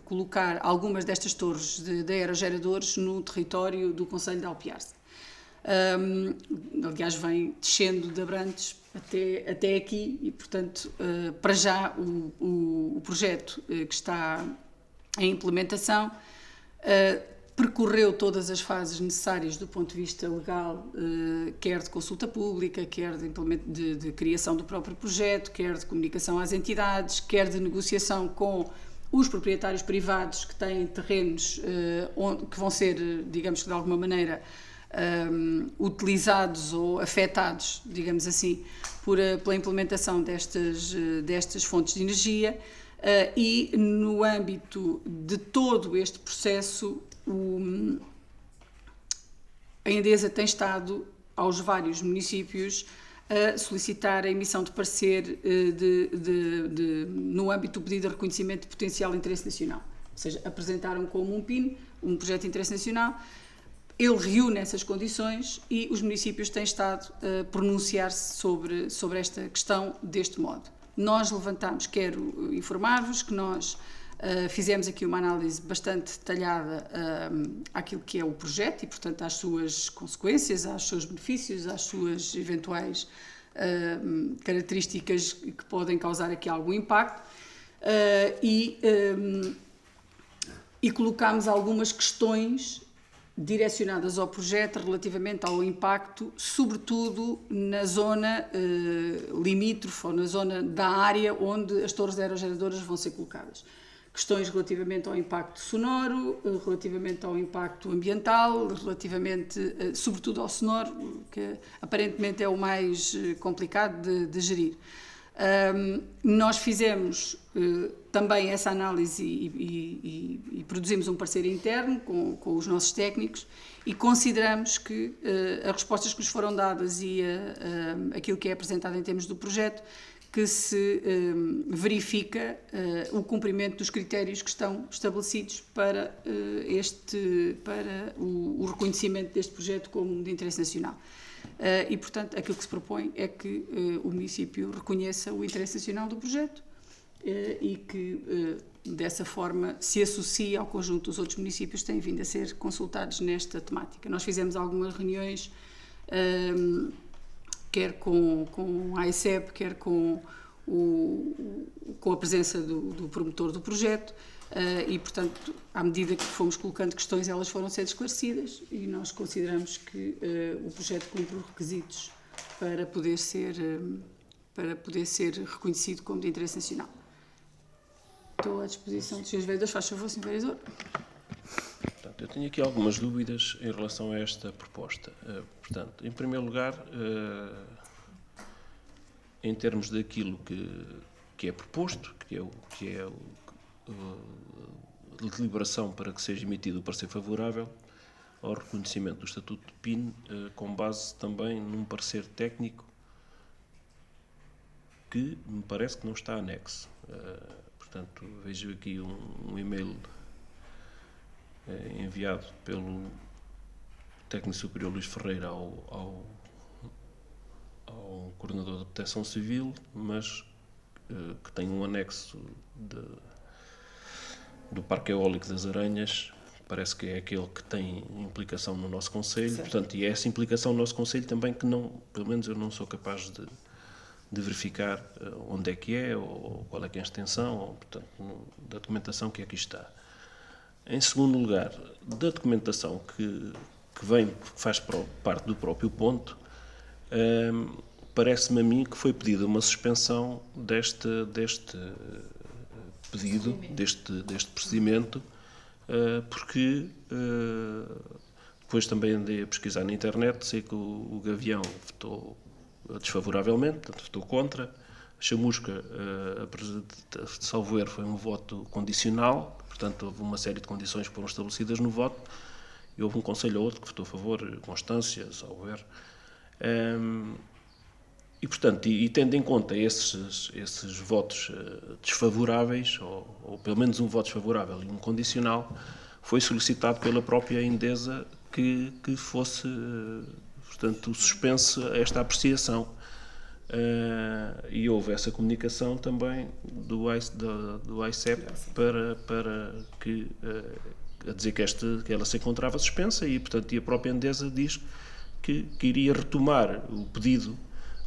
colocar algumas destas torres de aerogeradores no território do concelho de Alpiarce. aliás vem descendo de Abrantes até aqui e, portanto, para já o projeto que está em implementação percorreu todas as fases necessárias do ponto de vista legal, quer de consulta pública, quer de criação do próprio projeto, quer de comunicação às entidades, quer de negociação com os proprietários privados que têm terrenos que vão ser, digamos que de alguma maneira, utilizados ou afetados, digamos assim, pela implementação destas fontes de energia, e no âmbito de todo este processo a Endesa tem estado aos vários municípios a solicitar a emissão de parecer no âmbito do pedido de reconhecimento de potencial interesse nacional. Ou seja, apresentaram como um PIN, um projeto de interesse nacional, ele reúne essas condições e os municípios têm estado a pronunciar-se sobre esta questão deste modo. Nós levantamos, quero informar-vos que nós fizemos aqui uma análise bastante detalhada àquilo que é o projeto e, portanto, às suas consequências, aos seus benefícios, às suas eventuais características que podem causar aqui algum impacto e colocámos algumas questões direcionadas ao projeto relativamente ao impacto, sobretudo na zona limítrofe ou na zona da área onde as torres aerogeradoras vão ser colocadas. Questões relativamente ao impacto sonoro, relativamente ao impacto ambiental, relativamente, sobretudo ao sonoro, que aparentemente é o mais complicado de gerir. Nós fizemos também essa análise e produzimos um parecer interno com os nossos técnicos e consideramos que as respostas que nos foram dadas e aquilo que é apresentado em termos do projeto, que se verifica o cumprimento dos critérios que estão estabelecidos para o reconhecimento deste projeto como de interesse nacional. E, portanto, aquilo que se propõe é que o município reconheça o interesse nacional do projeto e que, dessa forma, se associe ao conjunto dos outros municípios que têm vindo a ser consultados nesta temática. Nós fizemos algumas reuniões, quer com a AICEP, quer com a presença do promotor do projeto, e, portanto, à medida que fomos colocando questões, elas foram sendo esclarecidas e nós consideramos que o projeto cumpre os requisitos para poder ser reconhecido como de interesse nacional. Estou à disposição dos senhores vereadores. Faz favor, Sr. Vereador. Portanto, eu tenho aqui algumas dúvidas em relação a esta proposta. Portanto, em primeiro lugar, em termos daquilo que é proposto, que é a deliberação para que seja emitido o parecer favorável ao reconhecimento do Estatuto de PIN, com base também num parecer técnico que me parece que não está anexo. Portanto, vejo aqui um e-mail enviado pelo técnico superior Luís Ferreira ao coordenador de Proteção Civil, mas que tem um anexo do Parque Eólico das Aranhas, parece que é aquele que tem implicação no nosso concelho, portanto, e é essa implicação no nosso concelho também que não, pelo menos eu não sou capaz de verificar onde é que é, ou qual é que é a extensão, ou, portanto, da documentação que aqui está. Em segundo lugar, da documentação que faz parte do próprio ponto, parece-me a mim que foi pedida uma suspensão deste pedido, deste procedimento, porque depois também andei a pesquisar na internet, sei que o Gavião votou desfavoravelmente, portanto votou contra, a Chamusca, salvo erro, foi um voto condicional, portanto houve uma série de condições que foram estabelecidas no voto, e houve um conselho ou outro que votou a favor, Constância, salvo erro. E, portanto, e tendo em conta esses votos desfavoráveis, ou pelo menos um voto desfavorável e um condicional, foi solicitado pela própria Endesa que fosse, portanto, suspense esta apreciação. E houve essa comunicação também do AICEP para que, a dizer que ela se encontrava suspensa e, portanto, a própria Endesa diz que iria retomar o pedido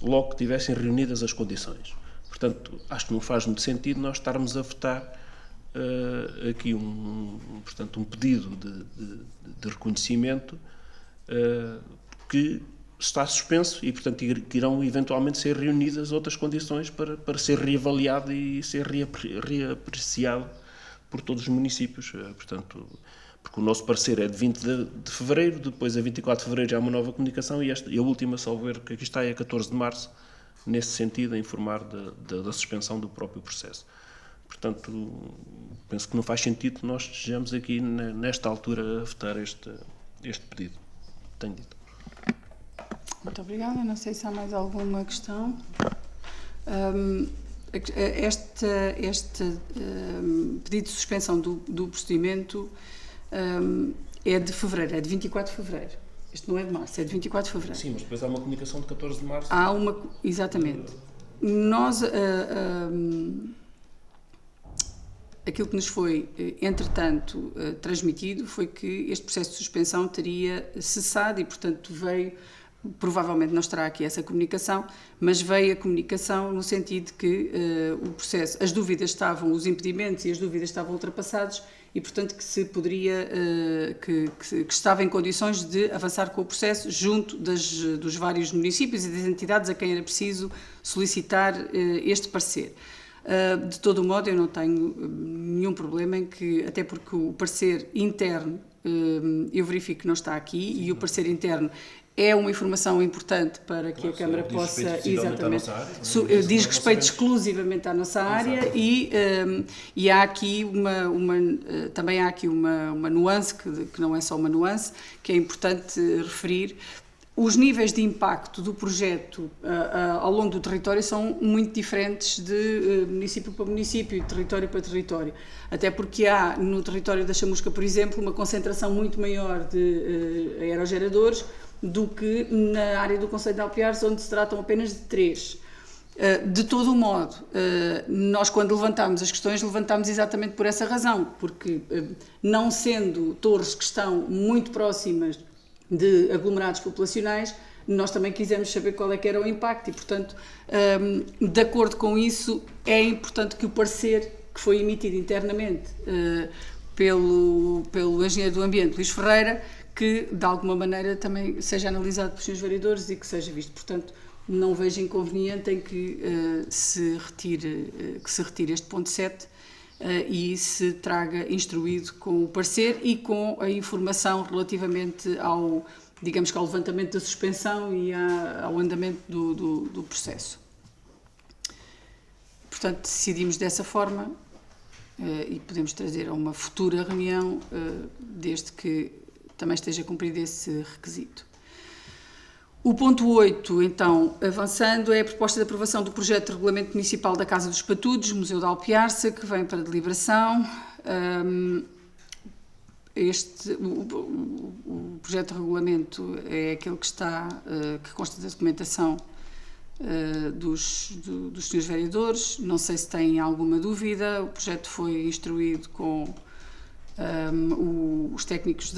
logo que tivessem reunidas as condições. Portanto, acho que não faz muito sentido nós estarmos a votar aqui portanto, um pedido de reconhecimento que está suspenso e, portanto, que irão eventualmente ser reunidas outras condições para ser reavaliado e ser reapreciado por todos os municípios. Portanto, porque o nosso parecer é de 20 de fevereiro, depois a 24 de fevereiro já há uma nova comunicação e a última, salvo ver que aqui está, é a 14 de março, nesse sentido, a informar da suspensão do próprio processo. Portanto, penso que não faz sentido que nós estejamos aqui, nesta altura, a votar este pedido. Tenho dito. Muito obrigada. Não sei se há mais alguma questão. Este pedido de suspensão do procedimento é de fevereiro, é de 24 de fevereiro. Este não é de março, é de 24 de fevereiro. Sim, mas depois há uma comunicação de 14 de março. Exatamente. Nós, aquilo que nos foi, entretanto, transmitido foi que este processo de suspensão teria cessado e, portanto, provavelmente não estará aqui essa comunicação, mas veio a comunicação no sentido de que o processo, os impedimentos e as dúvidas estavam ultrapassados e, portanto, que se poderia, que estava em condições de avançar com o processo junto dos vários municípios e das entidades a quem era preciso solicitar este parecer. De todo o modo, eu não tenho nenhum problema em que, até porque o parecer interno, eu verifico que não está aqui e o parecer interno é uma informação importante para que a Câmara possa, exatamente, diz respeito exclusivamente à nossa área e há aqui também há aqui uma nuance, que não é só uma nuance, que é importante referir. Os níveis de impacto do projeto ao longo do território são muito diferentes de município para município, de território para território. Até porque há no território da Chamusca, por exemplo, uma concentração muito maior de aerogeradores do que na área do concelho de Alpiares, onde se tratam apenas de 3. De todo o modo, nós quando levantámos as questões, levantámos exatamente por essa razão, porque não sendo torres que estão muito próximas de aglomerados populacionais, nós também quisemos saber qual é que era o impacto e, portanto, de acordo com isso, é importante que o parecer que foi emitido internamente pelo engenheiro do ambiente, Luís Ferreira, que de alguma maneira também seja analisado pelos senhores vereadores e que seja visto. Portanto, não vejo inconveniente em que se retire este ponto 7 e se traga instruído com o parecer e com a informação relativamente ao levantamento da suspensão e ao andamento do processo. Portanto, decidimos dessa forma e podemos trazer a uma futura reunião, desde que também esteja cumprido esse requisito. O ponto 8, então, avançando, é a proposta de aprovação do projeto de regulamento municipal da Casa dos Patudos, Museu de Alpiarça, que vem para deliberação. O projeto de regulamento é aquele que consta da documentação dos senhores vereadores. Não sei se têm alguma dúvida. O projeto foi instruído com os técnicos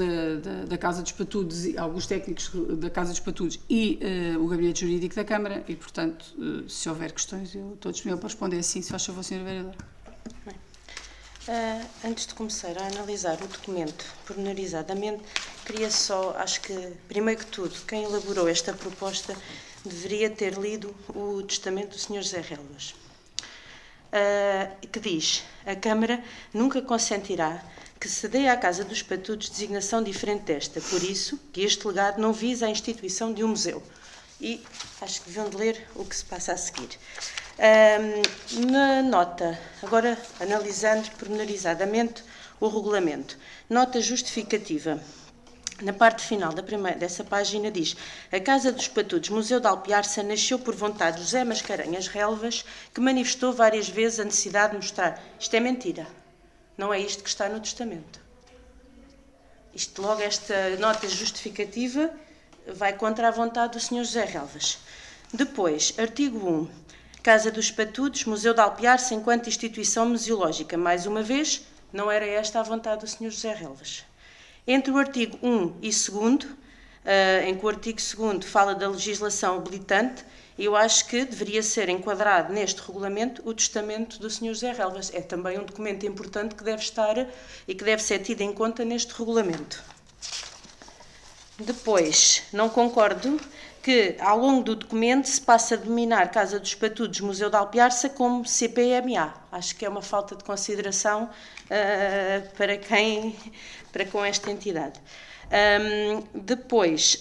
da Casa dos Patudos, alguns técnicos da Casa dos Patudos e o Gabinete Jurídico da Câmara e, portanto, se houver questões, eu estou disponível para responder assim, se faz favor, Sr. Vereador. Antes de começar a analisar o documento pormenorizadamente, queria só, acho que, primeiro que tudo, quem elaborou esta proposta deveria ter lido o testamento do Sr. José Relvas, que diz: a Câmara nunca consentirá que se dê à Casa dos Patudos designação diferente desta, por isso que este legado não visa a instituição de um museu. E acho que deviam de ler o que se passa a seguir. Na nota, agora analisando pormenorizadamente o regulamento, nota justificativa. Na parte final dessa página diz: a Casa dos Patudos, Museu de Alpiarça, nasceu por vontade de José Mascarenhas Relvas, que manifestou várias vezes a necessidade de mostrar. Isto é mentira. Não é isto que está no testamento. Isto, logo, esta nota justificativa vai contra a vontade do Sr. José Relvas. Depois, artigo 1. Casa dos Patudos, Museu de Alpiarça, enquanto instituição museológica. Mais uma vez, não era esta a vontade do Sr. José Relvas. Entre o artigo 1 e 2, em que o artigo 2º fala da legislação habilitante, eu acho que deveria ser enquadrado neste regulamento o testamento do Sr. José Relvas. É também um documento importante que deve estar e que deve ser tido em conta neste regulamento. Depois, não concordo que ao longo do documento se passe a denominar Casa dos Patudos Museu de Alpiarça como CPMA. Acho que é uma falta de consideração para com esta entidade. Depois,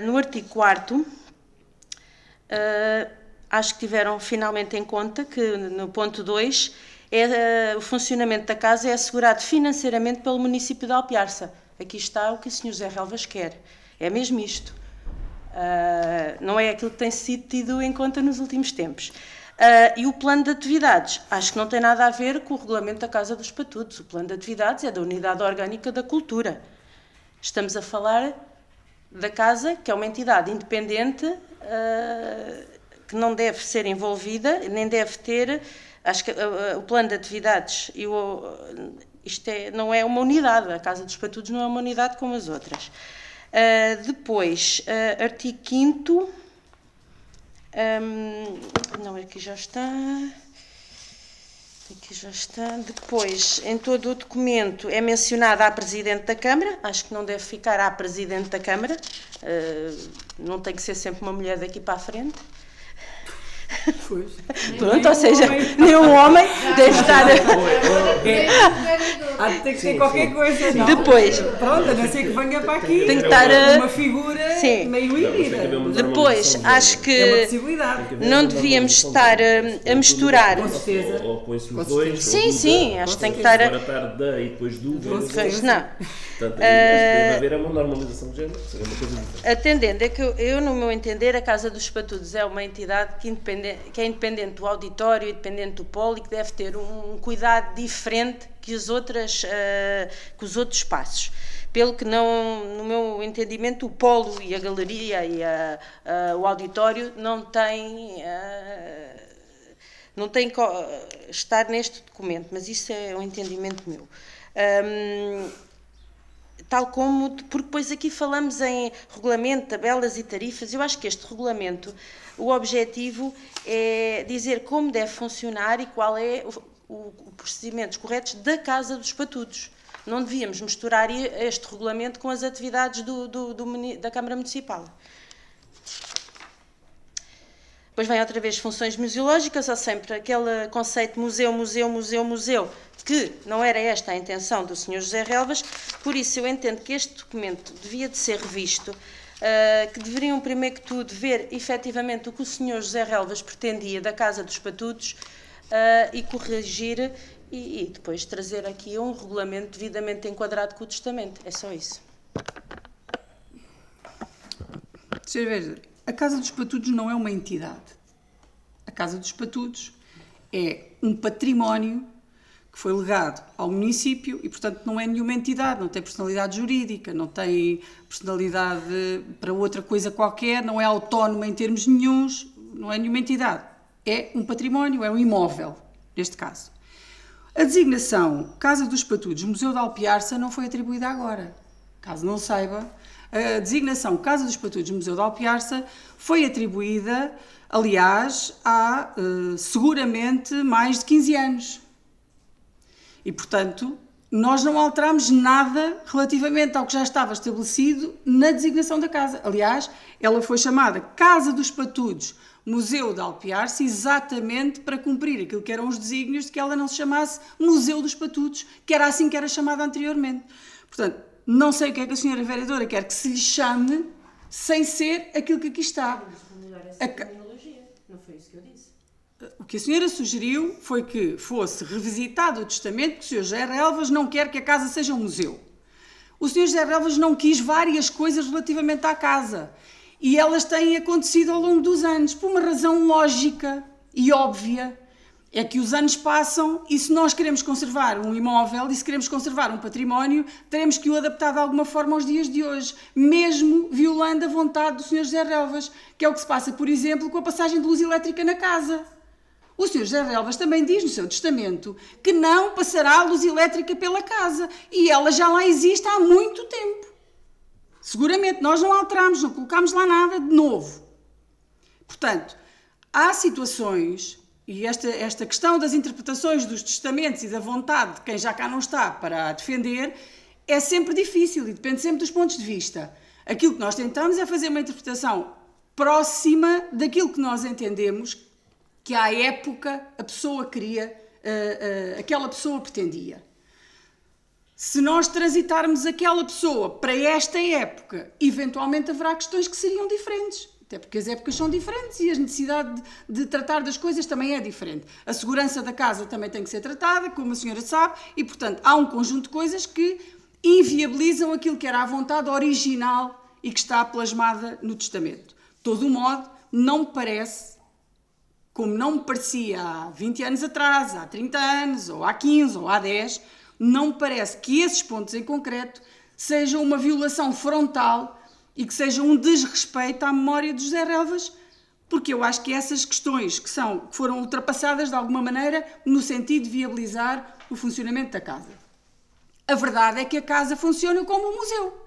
no artigo 4º, acho que tiveram finalmente em conta que no ponto 2 o funcionamento da casa é assegurado financeiramente pelo município de Alpiarça. Aqui está o que o Sr. José Relvas quer. É mesmo isto. Não é aquilo que tem sido tido em conta nos últimos tempos. E o plano de atividades, acho que não tem nada a ver com o regulamento da Casa dos Patudos. O plano de atividades é da Unidade Orgânica da Cultura. Estamos a falar da Casa, que é uma entidade independente, que não deve ser envolvida, nem deve ter... Acho que o plano de atividades, não é uma unidade, a Casa dos Patudos não é uma unidade como as outras. Depois, artigo 5º, não, aqui já está, depois, em todo o documento é mencionada a Presidente da Câmara, acho que não deve ficar a Presidente da Câmara, não tem que ser sempre uma mulher daqui para a frente. Pois. Pronto, ou seja, nenhum homem deve estar... Há de ter que ter qualquer coisa, não? Depois. Pronto, a não ser que venha para aqui. Tem que estar uma figura meio híbrida. Depois, acho É uma que possibilidade. não devíamos estar a misturar... Com certeza. Ou põe-se os dois. Sim, acho que tem que estar... Agora tarde da e depois do. Pois não. Portanto, deve haver uma normalização de género, seria uma coisa diferente. Atendendo, é que eu, no meu entender, a Casa dos Patudos é uma entidade que é independente do auditório, independente do polo e que deve ter um cuidado diferente que os outros espaços. Pelo que não, no meu entendimento, o polo e a galeria e o auditório não têm que estar neste documento, mas isso é um entendimento meu. Tal como, porque depois aqui falamos em regulamento, tabelas e tarifas, eu acho que este regulamento, o objetivo é dizer como deve funcionar e qual é o procedimentos corretos da Casa dos Patudos. Não devíamos misturar este regulamento com as atividades da Câmara Municipal. Depois vem outra vez funções museológicas, há sempre aquele conceito museu, que não era esta a intenção do Sr. José Relvas, por isso eu entendo que este documento devia de ser revisto, que deveriam primeiro que tudo ver efetivamente o que o Sr. José Relvas pretendia da Casa dos Patudos e corrigir e depois trazer aqui um regulamento devidamente enquadrado com o testamento. É só isso. Sr. Vereador, a Casa dos Patudos não é uma entidade. A Casa dos Patudos é um património que foi legado ao município e, portanto, não é nenhuma entidade, não tem personalidade jurídica, não tem personalidade para outra coisa qualquer, não é autónoma em termos nenhuns, não é nenhuma entidade. É um património, é um imóvel, neste caso. A designação Casa dos Patudos, Museu de Alpiarça, não foi atribuída agora. Caso não saiba, a designação Casa dos Patudos, Museu de Alpiarça foi atribuída, aliás, há seguramente mais de 15 anos. E, portanto, nós não alteramos nada relativamente ao que já estava estabelecido na designação da casa. Aliás, ela foi chamada Casa dos Patudos, Museu de Alpiarça, exatamente para cumprir aquilo que eram os desígnios de que ela não se chamasse Museu dos Patudos, que era assim que era chamada anteriormente. Portanto, não sei o que é que a senhora vereadora quer que se lhe chame sem ser aquilo que aqui está. Não foi isso que eu disse. O que a senhora sugeriu foi que fosse revisitado o testamento, que o Sr. José Relvas não quer que a casa seja um museu. O Sr. José Relvas não quis várias coisas relativamente à casa. E elas têm acontecido ao longo dos anos, por uma razão lógica e óbvia. É que os anos passam e se nós queremos conservar um imóvel e se queremos conservar um património, teremos que o adaptar de alguma forma aos dias de hoje, mesmo violando a vontade do Sr. José Relvas, que é o que se passa, por exemplo, com a passagem de luz elétrica na casa. O Sr. José Relvas também diz no seu testamento que não passará a luz elétrica pela casa e ela já lá existe há muito tempo. Seguramente, nós não alterámos, não colocámos lá nada de novo. Portanto, há situações, e esta questão das interpretações dos testamentos e da vontade de quem já cá não está para a defender, é sempre difícil e depende sempre dos pontos de vista. Aquilo que nós tentamos é fazer uma interpretação próxima daquilo que nós entendemos que à época a pessoa queria, aquela pessoa pretendia. Se nós transitarmos aquela pessoa para esta época, eventualmente haverá questões que seriam diferentes. Até porque as épocas são diferentes e a necessidade de tratar das coisas também é diferente. A segurança da casa também tem que ser tratada, como a senhora sabe, e, portanto, há um conjunto de coisas que inviabilizam aquilo que era a vontade original e que está plasmada no testamento. De todo modo, não me parece, como não me parecia há 20 anos atrás, há 30 anos, ou há 15, ou há 10, não me parece que esses pontos em concreto sejam uma violação frontal e que seja um desrespeito à memória de José Relvas, porque eu acho que essas questões que foram ultrapassadas de alguma maneira no sentido de viabilizar o funcionamento da casa. A verdade é que a casa funciona como um museu.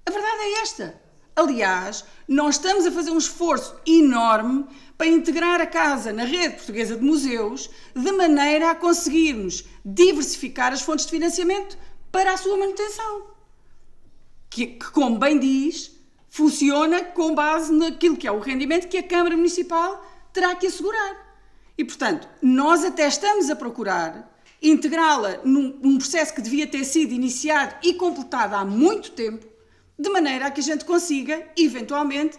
A verdade é esta. Aliás, nós estamos a fazer um esforço enorme para integrar a casa na rede portuguesa de museus de maneira a conseguirmos diversificar as fontes de financiamento para a sua manutenção. Que, como bem diz, funciona com base naquilo que é o rendimento que a Câmara Municipal terá que assegurar. E, portanto, nós até estamos a procurar integrá-la num processo que devia ter sido iniciado e completado há muito tempo, de maneira a que a gente consiga, eventualmente,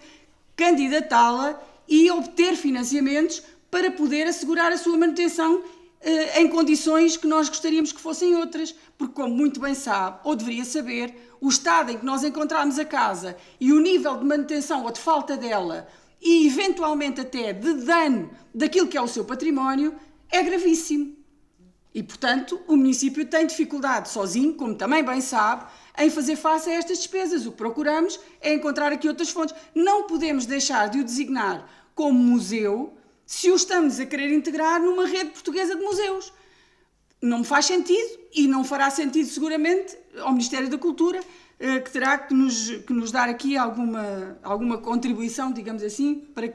candidatá-la e obter financiamentos para poder assegurar a sua manutenção em condições que nós gostaríamos que fossem outras, porque, como muito bem sabe, ou deveria saber, o estado em que nós encontramos a casa e o nível de manutenção ou de falta dela e, eventualmente, até de dano daquilo que é o seu património, é gravíssimo. E, portanto, o município tem dificuldade sozinho, como também bem sabe, em fazer face a estas despesas. O que procuramos é encontrar aqui outras fontes. Não podemos deixar de o designar como museu se o estamos a querer integrar numa rede portuguesa de museus. Não me faz sentido e não fará sentido seguramente ao Ministério da Cultura, que terá que nos dar aqui alguma contribuição, digamos assim, para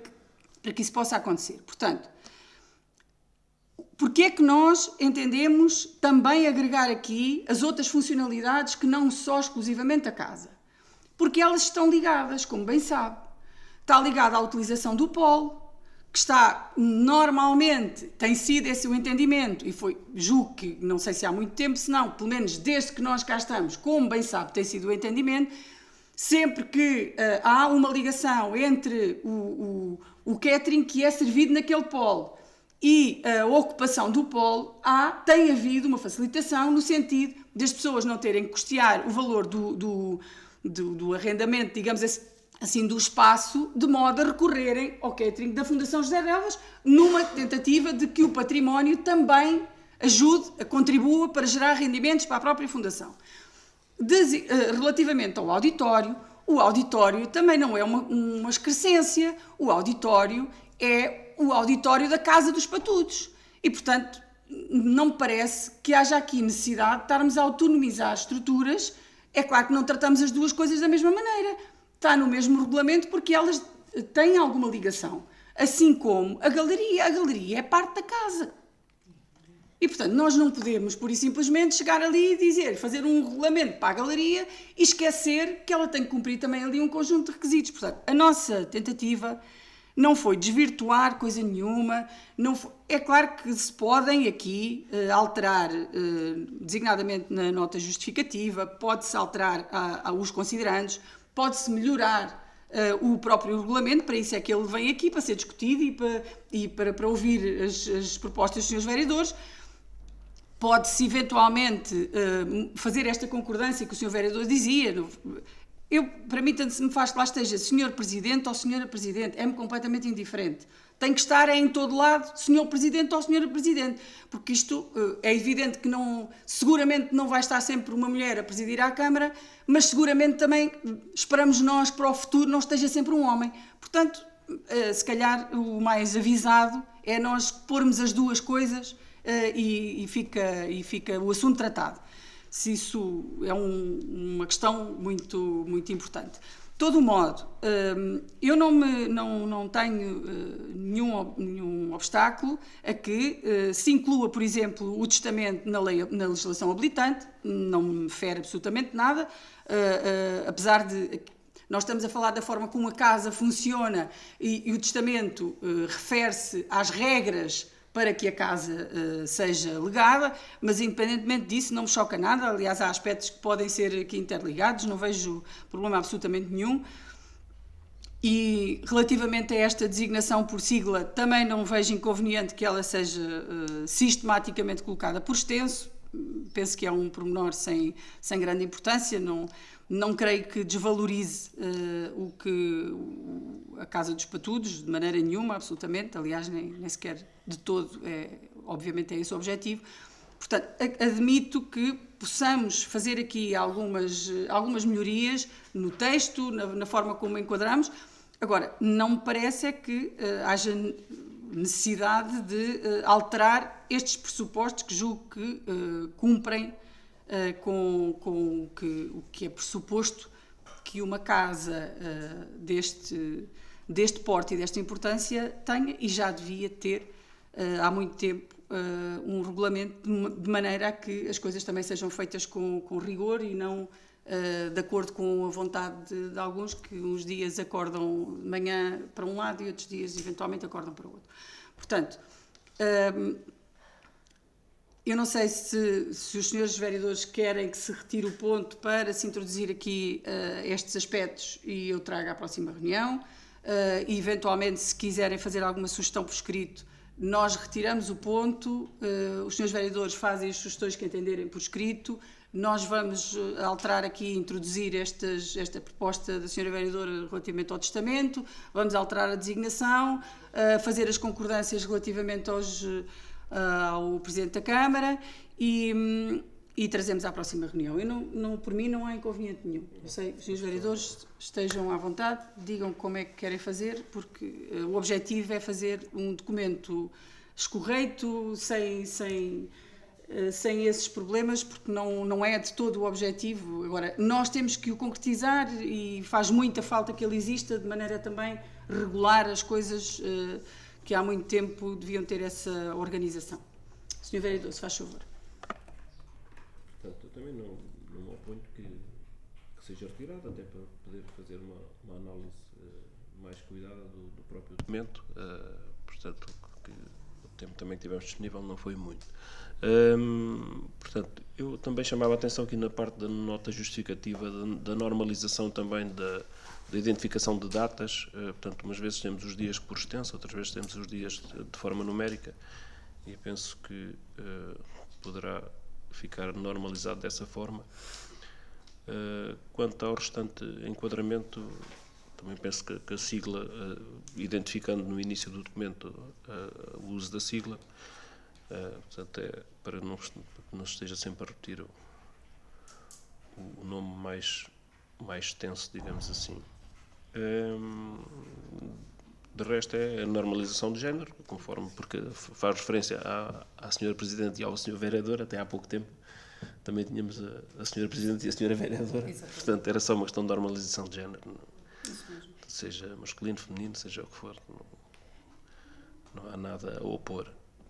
que isso possa acontecer. Portanto, porque é que nós entendemos também agregar aqui as outras funcionalidades que não só exclusivamente a casa? Porque elas estão ligadas, como bem sabe. Está ligada à utilização do polo, que está normalmente, tem sido esse o entendimento, e foi, julgo que, não sei se há muito tempo, se não, pelo menos desde que nós cá estamos, como bem sabe, tem sido o entendimento, sempre que há uma ligação entre o catering que é servido naquele polo e a ocupação do polo, tem havido uma facilitação no sentido das pessoas não terem que custear o valor do arrendamento, digamos assim, do espaço, de modo a recorrerem ao catering da Fundação José Relvas, numa tentativa de que o património também ajude, contribua para gerar rendimentos para a própria Fundação. Relativamente ao auditório, o auditório também não é uma excrescência, o auditório é o auditório da Casa dos Patudos. E, portanto, não me parece que haja aqui necessidade de estarmos a autonomizar estruturas. É claro que não tratamos as duas coisas da mesma maneira. Está no mesmo regulamento porque elas têm alguma ligação. Assim como a galeria. A galeria é parte da casa. E, portanto, nós não podemos, pura e simplesmente, chegar ali e dizer, fazer um regulamento para a galeria e esquecer que ela tem que cumprir também ali um conjunto de requisitos. Portanto, a nossa tentativa não foi desvirtuar coisa nenhuma. É claro que se podem aqui alterar, designadamente na nota justificativa, pode-se alterar os considerandos, pode-se melhorar o próprio regulamento, para isso é que ele vem aqui, para ser discutido e para ouvir as propostas dos senhores vereadores. Pode-se eventualmente fazer esta concordância que o senhor vereador dizia. Para mim, tanto se me faz que lá esteja Sr. Presidente ou Sra. Presidente, é-me completamente indiferente. Tem que estar em todo lado Sr. Presidente ou Sra. Presidente, porque isto é evidente que seguramente não vai estar sempre uma mulher a presidir à Câmara, mas seguramente também esperamos nós para o futuro não esteja sempre um homem. Portanto, se calhar o mais avisado é nós pormos as duas coisas e fica o assunto tratado. se isso é uma questão muito, muito importante. De todo modo, eu não tenho nenhum obstáculo a que se inclua, por exemplo, o testamento na legislação habilitante, não me fere absolutamente nada, apesar de... Nós estamos a falar da forma como a casa funciona e o testamento refere-se às regras para que a casa seja legada, mas independentemente disso não me choca nada. Aliás, há aspectos que podem ser aqui interligados, não vejo problema absolutamente nenhum. E relativamente a esta designação por sigla, também não vejo inconveniente que ela seja sistematicamente colocada por extenso. Penso que é um pormenor sem grande importância, não creio que desvalorize a Casa dos Patudos, de maneira nenhuma, absolutamente, aliás, nem sequer de todo, obviamente é esse o objetivo. Portanto, admito que possamos fazer aqui algumas melhorias no texto, na forma como enquadramos. Agora, não me parece que haja necessidade de alterar estes pressupostos que julgo que cumprem com o que é pressuposto que uma casa deste porte e desta importância tenha, e já devia ter há muito tempo um regulamento de maneira a que as coisas também sejam feitas com rigor e não de acordo com a vontade de alguns que uns dias acordam de manhã para um lado e outros dias eventualmente acordam para o outro. Portanto, eu não sei se os senhores vereadores querem que se retire o ponto para se introduzir aqui estes aspectos e eu trago à próxima reunião. E eventualmente, se quiserem fazer alguma sugestão por escrito, nós retiramos o ponto, os senhores vereadores fazem as sugestões que entenderem por escrito, nós vamos alterar aqui, introduzir esta proposta da senhora vereadora relativamente ao testamento, vamos alterar a designação, fazer as concordâncias relativamente ao Presidente da Câmara e trazemos à próxima reunião. Por mim não há inconveniente nenhum. Eu sei, os senhores vereadores estejam à vontade, digam como é que querem fazer, porque o objetivo é fazer um documento escorreito, sem esses problemas, porque não é de todo o objetivo. Agora, nós temos que o concretizar e faz muita falta que ele exista, de maneira também regular as coisas que há muito tempo deviam ter essa organização. Sr. Vereador, se faz favor. Portanto, eu também não me oponho que seja retirado, até para poder fazer uma análise mais cuidada do próprio documento. Portanto, o tempo também que tivemos disponível não foi muito. Portanto, eu também chamava a atenção aqui na parte da nota justificativa da normalização também da identificação de datas. Portanto, umas vezes temos os dias por extenso, outras vezes temos os dias de forma numérica, e penso que poderá ficar normalizado dessa forma. Quanto ao restante enquadramento, também penso que a sigla, identificando no início do documento o uso da sigla, portanto, é para que não esteja sempre a repetir o nome mais extenso, digamos assim. De resto é a normalização de género, conforme, porque faz referência à Sra. Presidente e ao Sr. Vereador. Até há pouco tempo também tínhamos a Sra. Presidente e a Sra. Vereadora. Exatamente. Portanto, era só uma questão de normalização de género. Seja masculino, feminino, seja o que for. Não há nada a opor.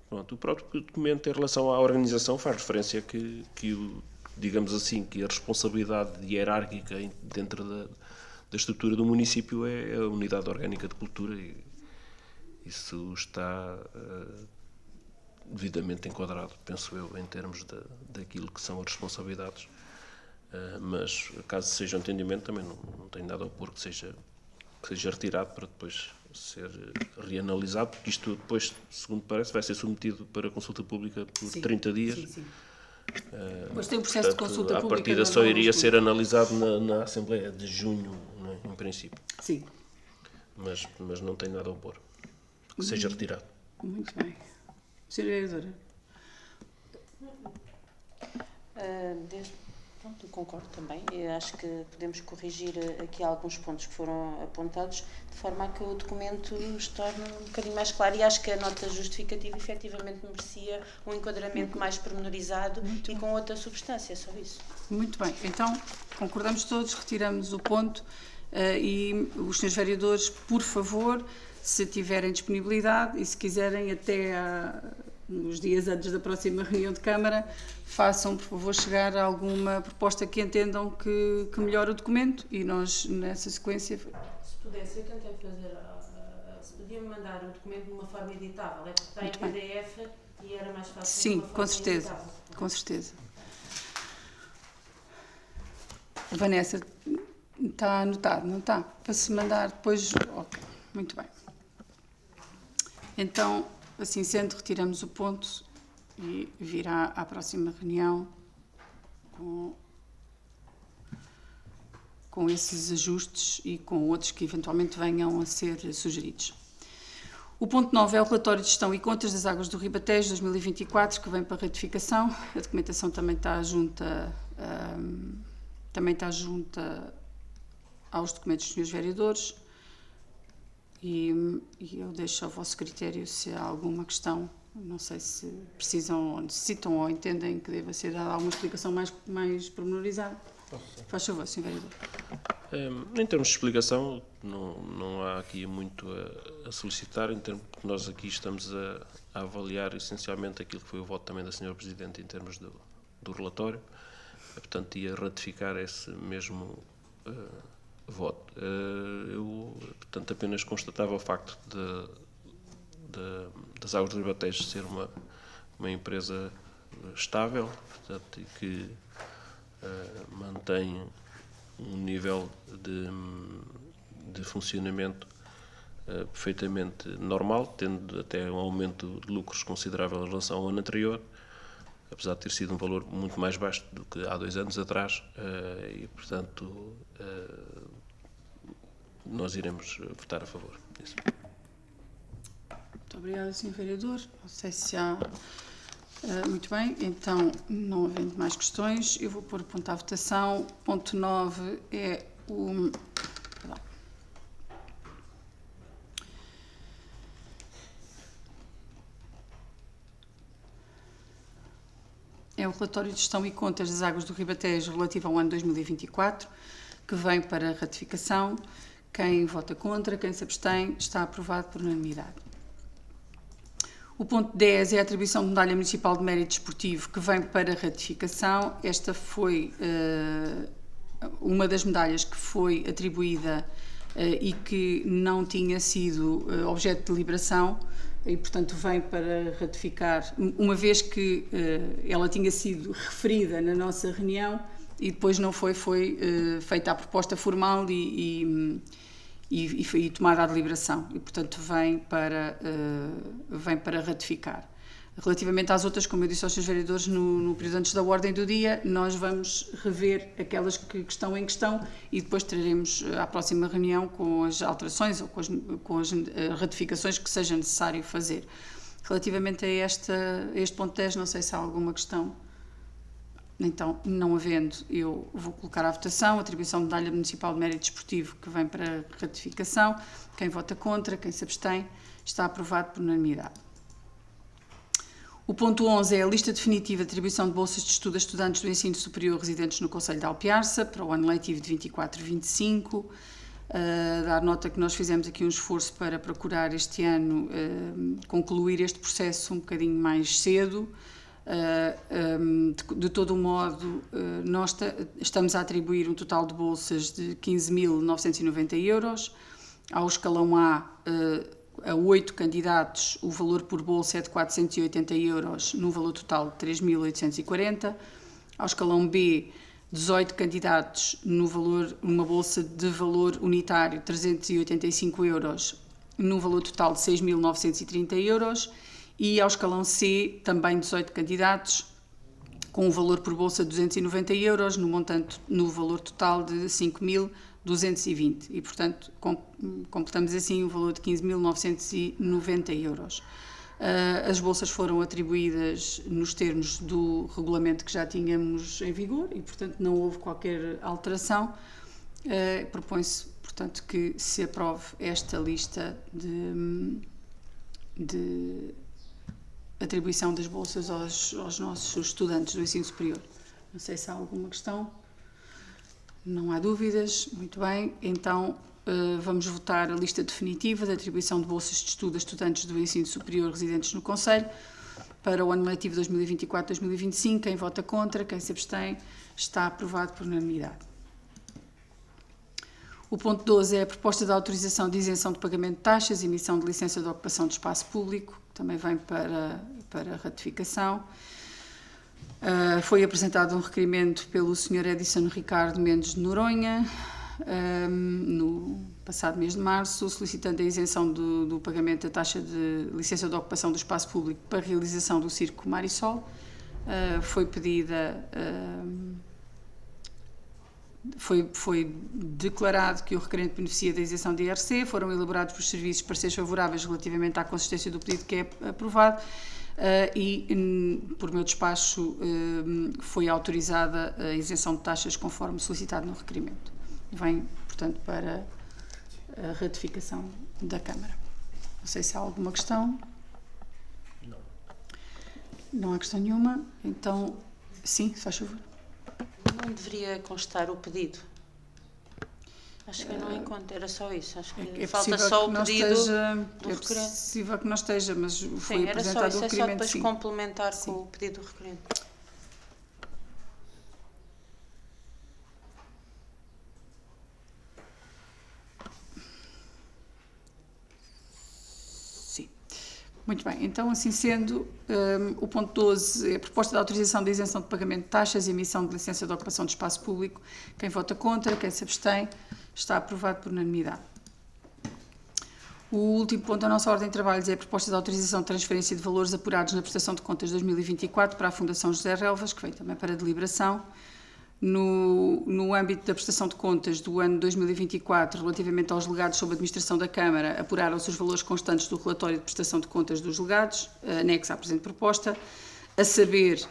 Pronto, o próprio documento, em relação à organização, faz referência digamos assim, que a responsabilidade hierárquica dentro da estrutura do município é a Unidade Orgânica de Cultura, e isso está devidamente enquadrado, penso eu, em termos daquilo que são as responsabilidades. Mas, caso seja um entendimento, também não tenho nada a opor que seja retirado para depois ser reanalisado, porque isto depois, segundo parece, vai ser submetido para consulta pública por 30 dias. Sim. Depois tem um processo de consulta pública. A partida só iria ser analisado na Assembleia de junho, né, em princípio. Sim. Mas não tenho nada a opor que seja retirado. Muito bem. Sra. Vereadora. Pronto, concordo também. Eu acho que podemos corrigir aqui alguns pontos que foram apontados, de forma a que o documento se torne um bocadinho mais claro, e acho que a nota justificativa efetivamente merecia um enquadramento mais pormenorizado e com outra substância, só isso. Muito bem, então concordamos todos, retiramos o ponto e os senhores vereadores, por favor, se tiverem disponibilidade e se quiserem até nos dias antes da próxima reunião de Câmara, façam, por favor, chegar a alguma proposta que entendam que melhore o documento e nós, nessa sequência... Se pudesse, eu tentei fazer... se podia-me mandar o documento de uma forma editável, é porque está em PDF e era mais fácil. Sim, com certeza, com certeza. Vanessa, está anotado, não está? Para se mandar depois... Ok, muito bem. Então, assim sendo, retiramos o ponto e virá à próxima reunião com esses ajustes e com outros que eventualmente venham a ser sugeridos. O ponto 9 é o relatório de gestão e contas das águas do Ribatejo 2024, que vem para ratificação. A documentação também está junta, aos documentos dos senhores vereadores. E eu deixo ao vosso critério se há alguma questão, não sei se precisam ou necessitam ou entendem que deva ser dada alguma explicação mais pormenorizada. Faz favor, Sr. Vereador. Em termos de explicação, não há aqui muito a solicitar, em termos que nós aqui estamos a avaliar essencialmente aquilo que foi o voto também da Sra. Presidente em termos do relatório, portanto ia ratificar esse mesmo voto. Eu, portanto, apenas constatava o facto das Águas do Ribatejo ser uma empresa estável, portanto, e que mantém um nível de funcionamento perfeitamente normal, tendo até um aumento de lucros considerável em relação ao ano anterior, apesar de ter sido um valor muito mais baixo do que há 2 anos atrás, e, portanto, nós iremos votar a favor disso. Muito obrigada, Sr. Vereador. Não sei se há... muito bem, então, não havendo mais questões, eu vou pôr o ponto à votação. Ponto 9 é o... Perdão. É o relatório de gestão e contas das águas do Ribatejo relativo ao ano 2024, que vem para ratificação. Quem vota contra, quem se abstém, está aprovado por unanimidade. O ponto 10 é a atribuição de medalha municipal de mérito desportivo, que vem para ratificação. Esta foi uma das medalhas que foi atribuída e que não tinha sido objeto de deliberação e, portanto, vem para ratificar, uma vez que ela tinha sido referida na nossa reunião e depois não foi feita a proposta formal e tomada a deliberação e, portanto, vem para ratificar. Relativamente às outras, como eu disse aos seus vereadores no período antes da ordem do dia, nós vamos rever aquelas que estão em questão e depois traremos à próxima reunião com as alterações ou com as ratificações que seja necessário fazer. Relativamente a este ponto 10, não sei se há alguma questão. Então, não havendo, eu vou colocar à votação a atribuição de medalha municipal de mérito desportivo que vem para ratificação. Quem vota contra, quem se abstém, está aprovado por unanimidade. O ponto 11 é a lista definitiva de atribuição de bolsas de estudo a estudantes do ensino superior residentes no concelho de Alpiarça para o ano letivo de 24-25. Dar nota que nós fizemos aqui um esforço para procurar este ano concluir este processo um bocadinho mais cedo. De todo o modo, nós estamos a atribuir um total de bolsas de 15.990 euros. Ao escalão A, a 8 candidatos, o valor por bolsa é de 480 euros, num valor total de 3.840. Ao escalão B, 18 candidatos, numa bolsa de valor unitário de 385 euros, num valor total de 6.930 euros. E ao escalão C, também 18 candidatos, com um valor por bolsa de 290 euros, no valor total de 5.220. E, portanto, completamos assim o valor de 15.990 euros. As bolsas foram atribuídas nos termos do regulamento que já tínhamos em vigor e, portanto, não houve qualquer alteração. Propõe-se, portanto, que se aprove esta lista de atribuição das bolsas aos nossos estudantes do ensino superior. Não sei se há alguma questão. Não há dúvidas. Muito bem. Então, vamos votar a lista definitiva de atribuição de bolsas de estudo a estudantes do ensino superior residentes no Conselho para o ano letivo 2024-2025. Quem vota contra, quem se abstém, está aprovado por unanimidade. O ponto 12 é a proposta de autorização de isenção de pagamento de taxas e emissão de licença de ocupação de espaço público, que também vem para ratificação. Foi apresentado um requerimento pelo Sr. Edison Ricardo Mendes de Noronha, no passado mês de março, solicitando a isenção do pagamento da taxa de licença de ocupação do espaço público para a realização do Circo Marisol. Foi pedida, foi declarado que o requerente beneficia da isenção de IRC, foram elaborados os serviços pareceres favoráveis relativamente à consistência do pedido que é aprovado. E, por meu despacho, foi autorizada a isenção de taxas conforme solicitado no requerimento. Vem, portanto, para a ratificação da Câmara. Não sei se há alguma questão. Não. Não há questão nenhuma. Então, sim, se faz favor. Não deveria constar o pedido? Acho que eu não encontro, era só isso. Acho que falta só o pedido do requerente. É possível que não esteja, mas foi sim, era só apresentado isso, o requerimento. É só depois sim. complementar Sim. com o pedido do requerente. Sim. Muito bem, então assim sendo, o ponto 12 é a proposta de autorização de isenção de pagamento de taxas e emissão de licença de ocupação de espaço público. Quem vota contra, quem se abstém, está aprovado por unanimidade. O último ponto da nossa ordem de trabalhos é a proposta de autorização de transferência de valores apurados na prestação de contas de 2024 para a Fundação José Relvas, que vem também para deliberação. No âmbito da prestação de contas do ano 2024, relativamente aos legados sob a administração da Câmara, apuraram-se os valores constantes do relatório de prestação de contas dos legados, anexo à presente proposta, a saber,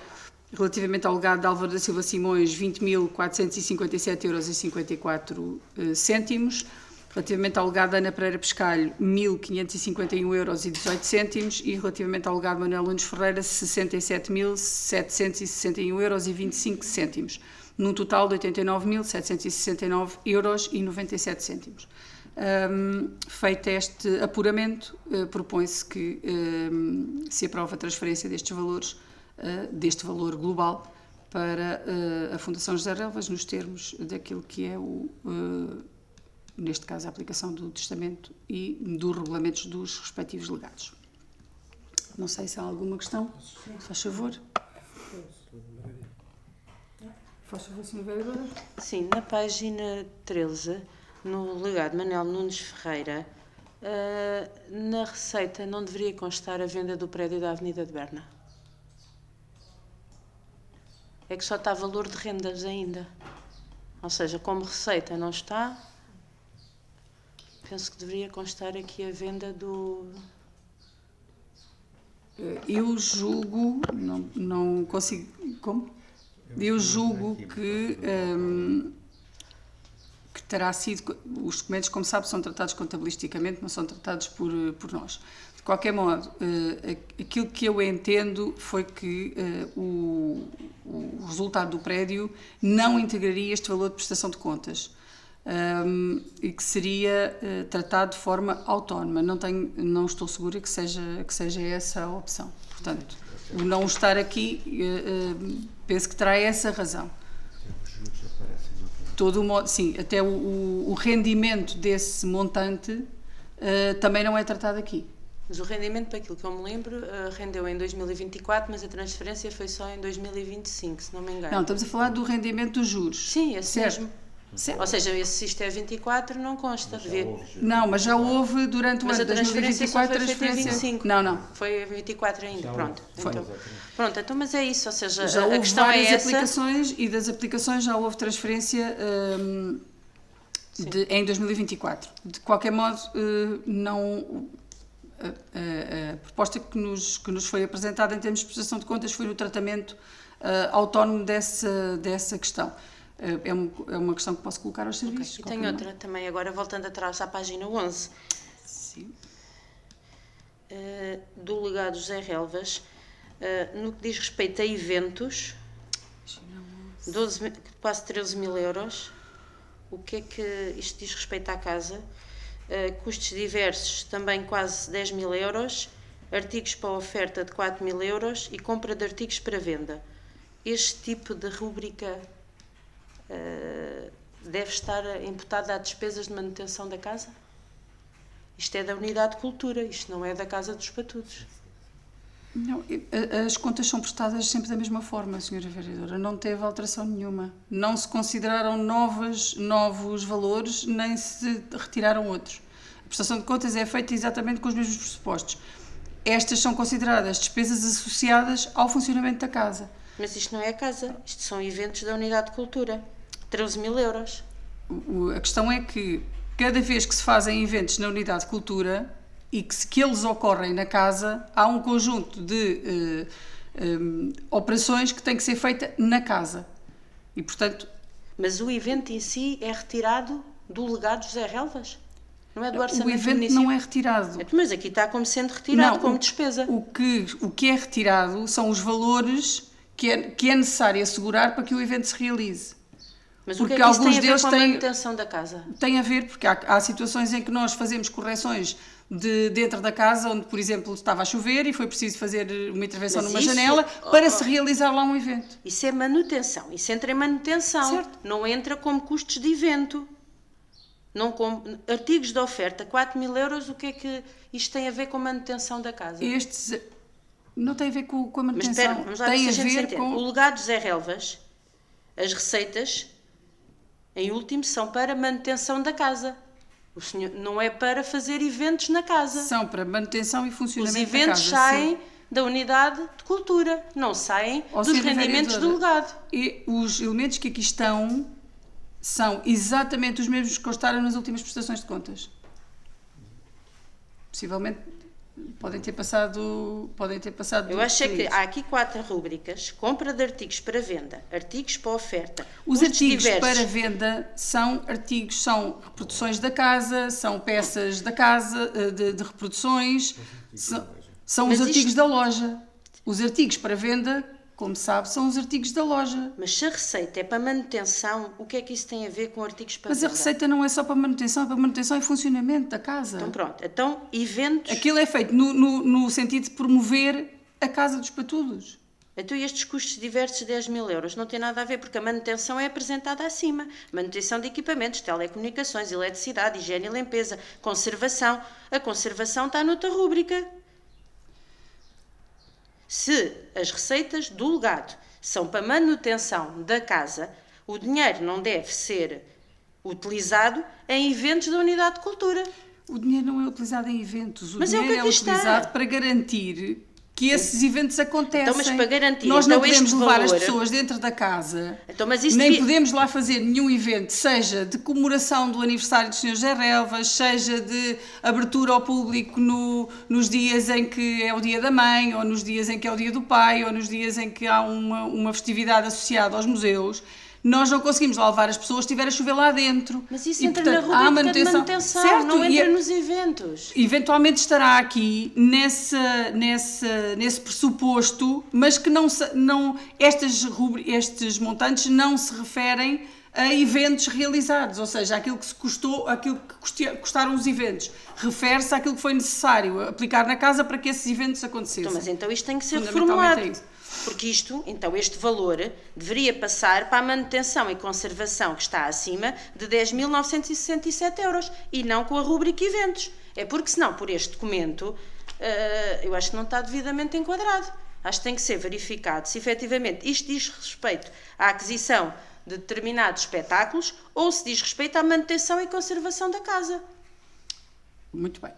relativamente ao legado de Álvaro da Silva Simões, 20.457,54 €, relativamente ao legado de Ana Pereira Pescalho, 1.551,18 € e relativamente ao legado de Manuel Nunes Ferreira, 67.761,25 €, num total de 89.769,97 €. Feito este apuramento, propõe-se que se aprove a transferência destes valores, deste valor global, para a Fundação José Relvas, nos termos daquilo que é neste caso, a aplicação do testamento e dos regulamentos dos respectivos legados. Não sei se há alguma questão. Faz favor. Faz favor, Sra. Vereadora. Sim, na página 13, no legado Manuel Nunes Ferreira, na receita não deveria constar a venda do prédio da Avenida de Berna? É que só está valor de rendas ainda. Ou seja, como receita não está, penso que deveria constar aqui a venda do... Eu julgo, não consigo... Como? Eu julgo que terá sido... Os documentos, como sabe, são tratados contabilisticamente, não são tratados por nós. De qualquer modo, aquilo que eu entendo foi que o resultado do prédio não integraria este valor de prestação de contas. E que seria tratado de forma autónoma. Não estou segura que seja essa a opção. Portanto, o não estar aqui, penso que terá essa razão. Todo o modo, sim, até o rendimento desse montante também não é tratado aqui. Mas o rendimento, para aquilo que eu me lembro, rendeu em 2024, mas a transferência foi só em 2025, se não me engano. Não, estamos a falar do rendimento dos juros. Sim, esse certo. mesmo. Certo. Ou seja, se isto é 24, não consta. Não, mas já houve durante o ano de 2024 a transferência. 25. Não. Foi a 24 ainda, pronto. Foi. Então, mas é isso, ou seja, Já a houve questão várias é essa. aplicações e das aplicações já houve transferência em 2024. De qualquer modo, A proposta que nos foi apresentada em termos de prestação de contas foi no tratamento autónomo dessa questão. É uma questão que posso colocar aos serviços. Okay. E tenho outra também, agora voltando atrás à página 11. Sim. Do legado José Relvas, no que diz respeito a eventos, quase 13 mil euros. O que é que isto diz respeito à casa? Custos diversos, também quase 10 mil euros. Artigos para oferta de 4 mil euros e compra de artigos para venda. Este tipo de rúbrica deve estar imputada a despesas de manutenção da casa? Isto é da Unidade de Cultura, isto não é da Casa dos Patudos. Não, as contas são prestadas sempre da mesma forma, Sra. Vereadora. Não teve alteração nenhuma. Não se consideraram novos valores, nem se retiraram outros. A prestação de contas é feita exatamente com os mesmos pressupostos. Estas são consideradas despesas associadas ao funcionamento da casa. Mas isto não é a casa, isto são eventos da Unidade de Cultura. 13 mil euros. A questão é que, cada vez que se fazem eventos na Unidade de Cultura e que eles ocorrem na casa, há um conjunto de operações que têm que ser feita na casa. E, portanto... Mas o evento em si é retirado do legado José Relvas? Não é do orçamento do município? O evento não é retirado. Mas aqui está como sendo retirado, como despesa. O que é retirado são os valores que é necessário assegurar para que o evento se realize. Mas o que é que isso tem a ver com a manutenção da casa? Tem a ver, porque há situações em que nós fazemos correções dentro da casa, onde, por exemplo, estava a chover e foi preciso fazer uma intervenção numa janela para se realizar lá um evento. Isso é manutenção, isso entra em manutenção, certo. Não entra como custos de evento. Não como artigos de oferta, 4 mil euros, o que é que isto tem a ver com a manutenção da casa? Estes não tem a ver com a manutenção. Mas espera, vamos lá tem ver a se a gente ver entende. com... O legado de José Relvas, as receitas, em último, são para manutenção da casa. O senhor não é para fazer eventos na casa. São para manutenção e funcionamento da casa. Os eventos saem da Unidade de Cultura, não saem dos rendimentos do legado. E os elementos que aqui estão são exatamente os mesmos que constaram nas últimas prestações de contas. Possivelmente podem ter passado. Eu acho que há aqui 4 rúbricas: compra de artigos para venda, artigos para oferta. Os artigos para venda são reproduções da casa, são peças da casa, de reproduções, são os artigos da loja. Os artigos para venda, como sabe, são os artigos da loja. Mas se a receita é para manutenção, o que é que isso tem a ver com artigos para venda? Mas a receita não é só para manutenção, é para manutenção e funcionamento da casa. Então pronto, então eventos... Aquilo é feito no sentido de promover a Casa dos Patudos. Então estes custos diversos de 10 mil euros não tem nada a ver, porque a manutenção é apresentada acima. Manutenção de equipamentos, telecomunicações, eletricidade, higiene e limpeza, conservação. A conservação está noutra rúbrica. Se as receitas do legado são para manutenção da casa, o dinheiro não deve ser utilizado em eventos da Unidade de Cultura. O dinheiro não é utilizado em eventos. Mas dinheiro é utilizado para garantir que esses eventos acontecem. Então, mas para garantir, nós não então, podemos levar valor... as pessoas dentro da casa, então, mas isso nem podemos lá fazer nenhum evento, seja de comemoração do aniversário do Sr. José Relvas, seja de abertura ao público nos dias em que é o dia da mãe, ou nos dias em que é o dia do pai, ou nos dias em que há uma festividade associada aos museus. Nós não conseguimos lá levar as pessoas se estiver a chover lá dentro. Mas isso entra na rubrica de manutenção, certo, não entra nos eventos. Eventualmente estará aqui nesse pressuposto, mas que estes montantes não se referem a eventos realizados, ou seja, aquilo que custaram os eventos. Refere-se àquilo que foi necessário aplicar na casa para que esses eventos acontecessem. Mas então isto tem que ser reformulado. Porque este valor deveria passar para a manutenção e conservação que está acima de 10.967 euros e não com a rúbrica eventos. É porque senão, por este documento, eu acho que não está devidamente enquadrado. Acho que tem que ser verificado se efetivamente isto diz respeito à aquisição de determinados espetáculos ou se diz respeito à manutenção e conservação da casa. Muito bem.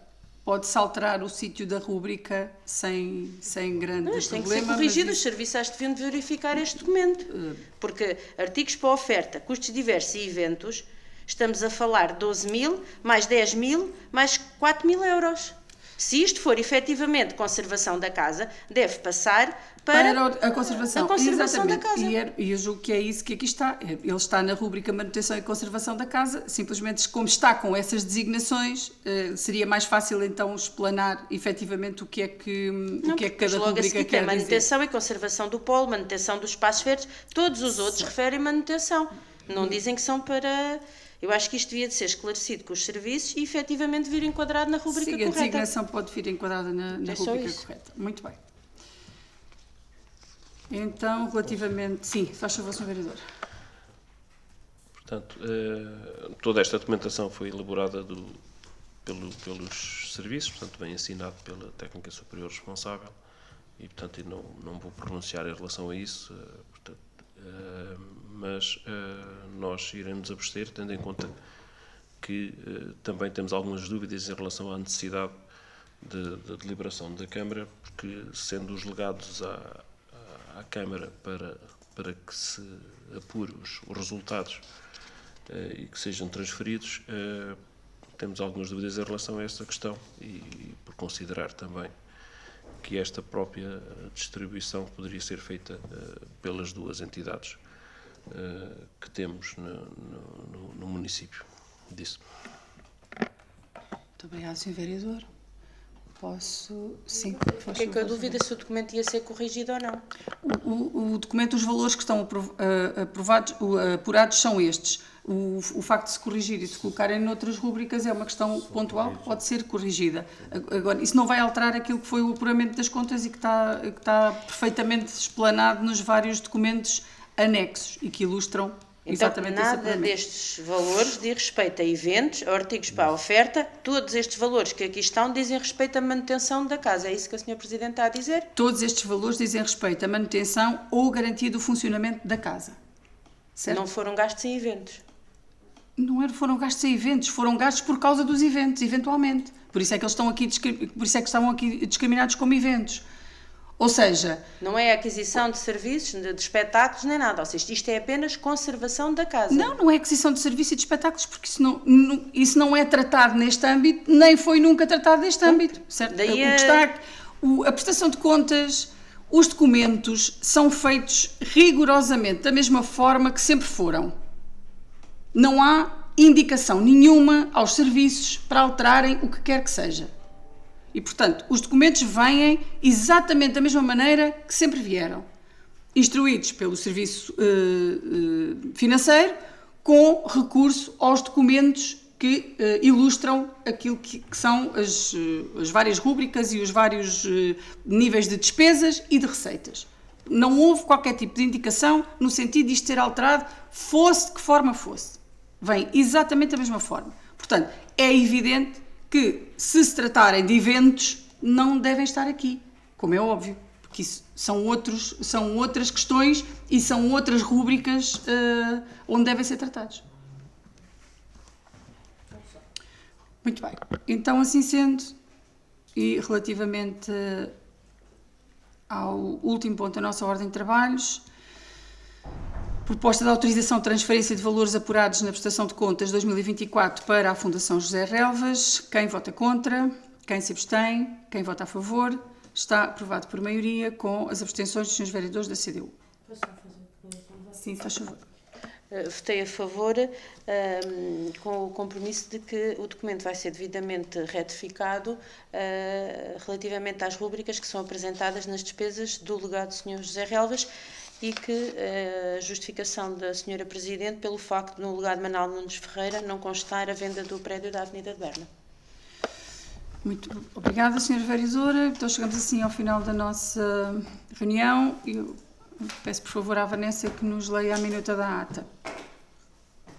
Pode-se alterar o sítio da rúbrica sem grande problema. Tem que ser corrigido, os serviços deviam de verificar este documento. Porque artigos para oferta, custos diversos e eventos, estamos a falar 12 mil, mais 10 mil, mais 4 mil euros. Se isto for efetivamente conservação da casa, deve passar para a conservação, da casa. E eu julgo que é isso que aqui está. Ele está na rúbrica manutenção e conservação da casa, simplesmente como está com essas designações, seria mais fácil então explanar efetivamente o que é que cada rubrica quer dizer. Manutenção e conservação do polo, manutenção dos espaços verdes, todos os outros referem manutenção. Não dizem que são para... Eu acho que isto devia de ser esclarecido com os serviços e efetivamente vir enquadrado na rubrica correta. Sim, a designação pode vir enquadrada na rubrica correta. Muito bem. Então, relativamente... Sim, faz favor, Sr. Vereador. Portanto, toda esta documentação foi elaborada pelos serviços, portanto, bem assinado pela técnica superior responsável e, portanto, eu não vou pronunciar em relação a isso, portanto, mas nós iremos abster, tendo em conta que também temos algumas dúvidas em relação à necessidade da deliberação da Câmara, porque, sendo os legados à Câmara para que se apure os resultados e que sejam transferidos, temos algumas dúvidas em relação a esta questão e por considerar também que esta própria distribuição poderia ser feita pelas duas entidades que temos no município disso. Muito obrigada, Sr. Vereador. Posso... Sim. Fiquei a dúvida se o documento ia ser corrigido ou não. O documento, os valores que estão apurados são estes. O facto de se corrigir e de se colocarem noutras rúbricas é uma questão pontual que pode ser corrigida. Agora, isso não vai alterar aquilo que foi o apuramento das contas e que está perfeitamente explanado nos vários documentos anexos e que ilustram exatamente esse apuramento. Nada destes valores diz respeito a eventos, a artigos para a oferta, todos estes valores que aqui estão dizem respeito à manutenção da casa. É isso que a Sra. Presidente está a dizer? Todos estes valores dizem respeito à manutenção ou garantia do funcionamento da casa. Certo? Não foram gastos em eventos. Não foram gastos em eventos, foram gastos por causa dos eventos, eventualmente. Por isso é que eles estão aqui, estavam aqui discriminados como eventos. Ou seja... Não é aquisição de serviços, de espetáculos, nem nada. Ou seja, isto é apenas conservação da casa. Não é aquisição de serviços e de espetáculos, porque isso não é tratado neste âmbito, nem foi nunca tratado neste âmbito. Certo? Daí a prestação de contas, os documentos são feitos rigorosamente da mesma forma que sempre foram. Não há indicação nenhuma aos serviços para alterarem o que quer que seja. E, portanto, os documentos vêm exatamente da mesma maneira que sempre vieram. Instruídos pelo Serviço Financeiro, com recurso aos documentos que ilustram aquilo que são as várias rúbricas e os vários níveis de despesas e de receitas. Não houve qualquer tipo de indicação no sentido de isto ser alterado, fosse de que forma fosse. Vem exatamente da mesma forma. Portanto, é evidente que, se tratarem de eventos, não devem estar aqui, como é óbvio, porque isso são outras questões e são outras rúbricas onde devem ser tratados. Muito bem. Então, assim sendo, e relativamente ao último ponto da nossa ordem de trabalhos, proposta de autorização de transferência de valores apurados na prestação de contas 2024 para a Fundação José Relvas. Quem vota contra? Quem se abstém? Quem vota a favor? Está aprovado por maioria com as abstenções dos senhores vereadores da CDU. Posso só fazer? Sim, faz favor. Votei a favor, com o compromisso de que o documento vai ser devidamente retificado relativamente às rúbricas que são apresentadas nas despesas do legado do Sr. José Relvas e que a justificação da Sra. Presidente pelo facto de no legado de Manuel Nunes Ferreira não constar a venda do prédio da Avenida de Berna. Muito obrigada, Sra. Vereadora. Então chegamos assim ao final da nossa reunião. Eu peço por favor à Vanessa que nos leia a minuta da ata.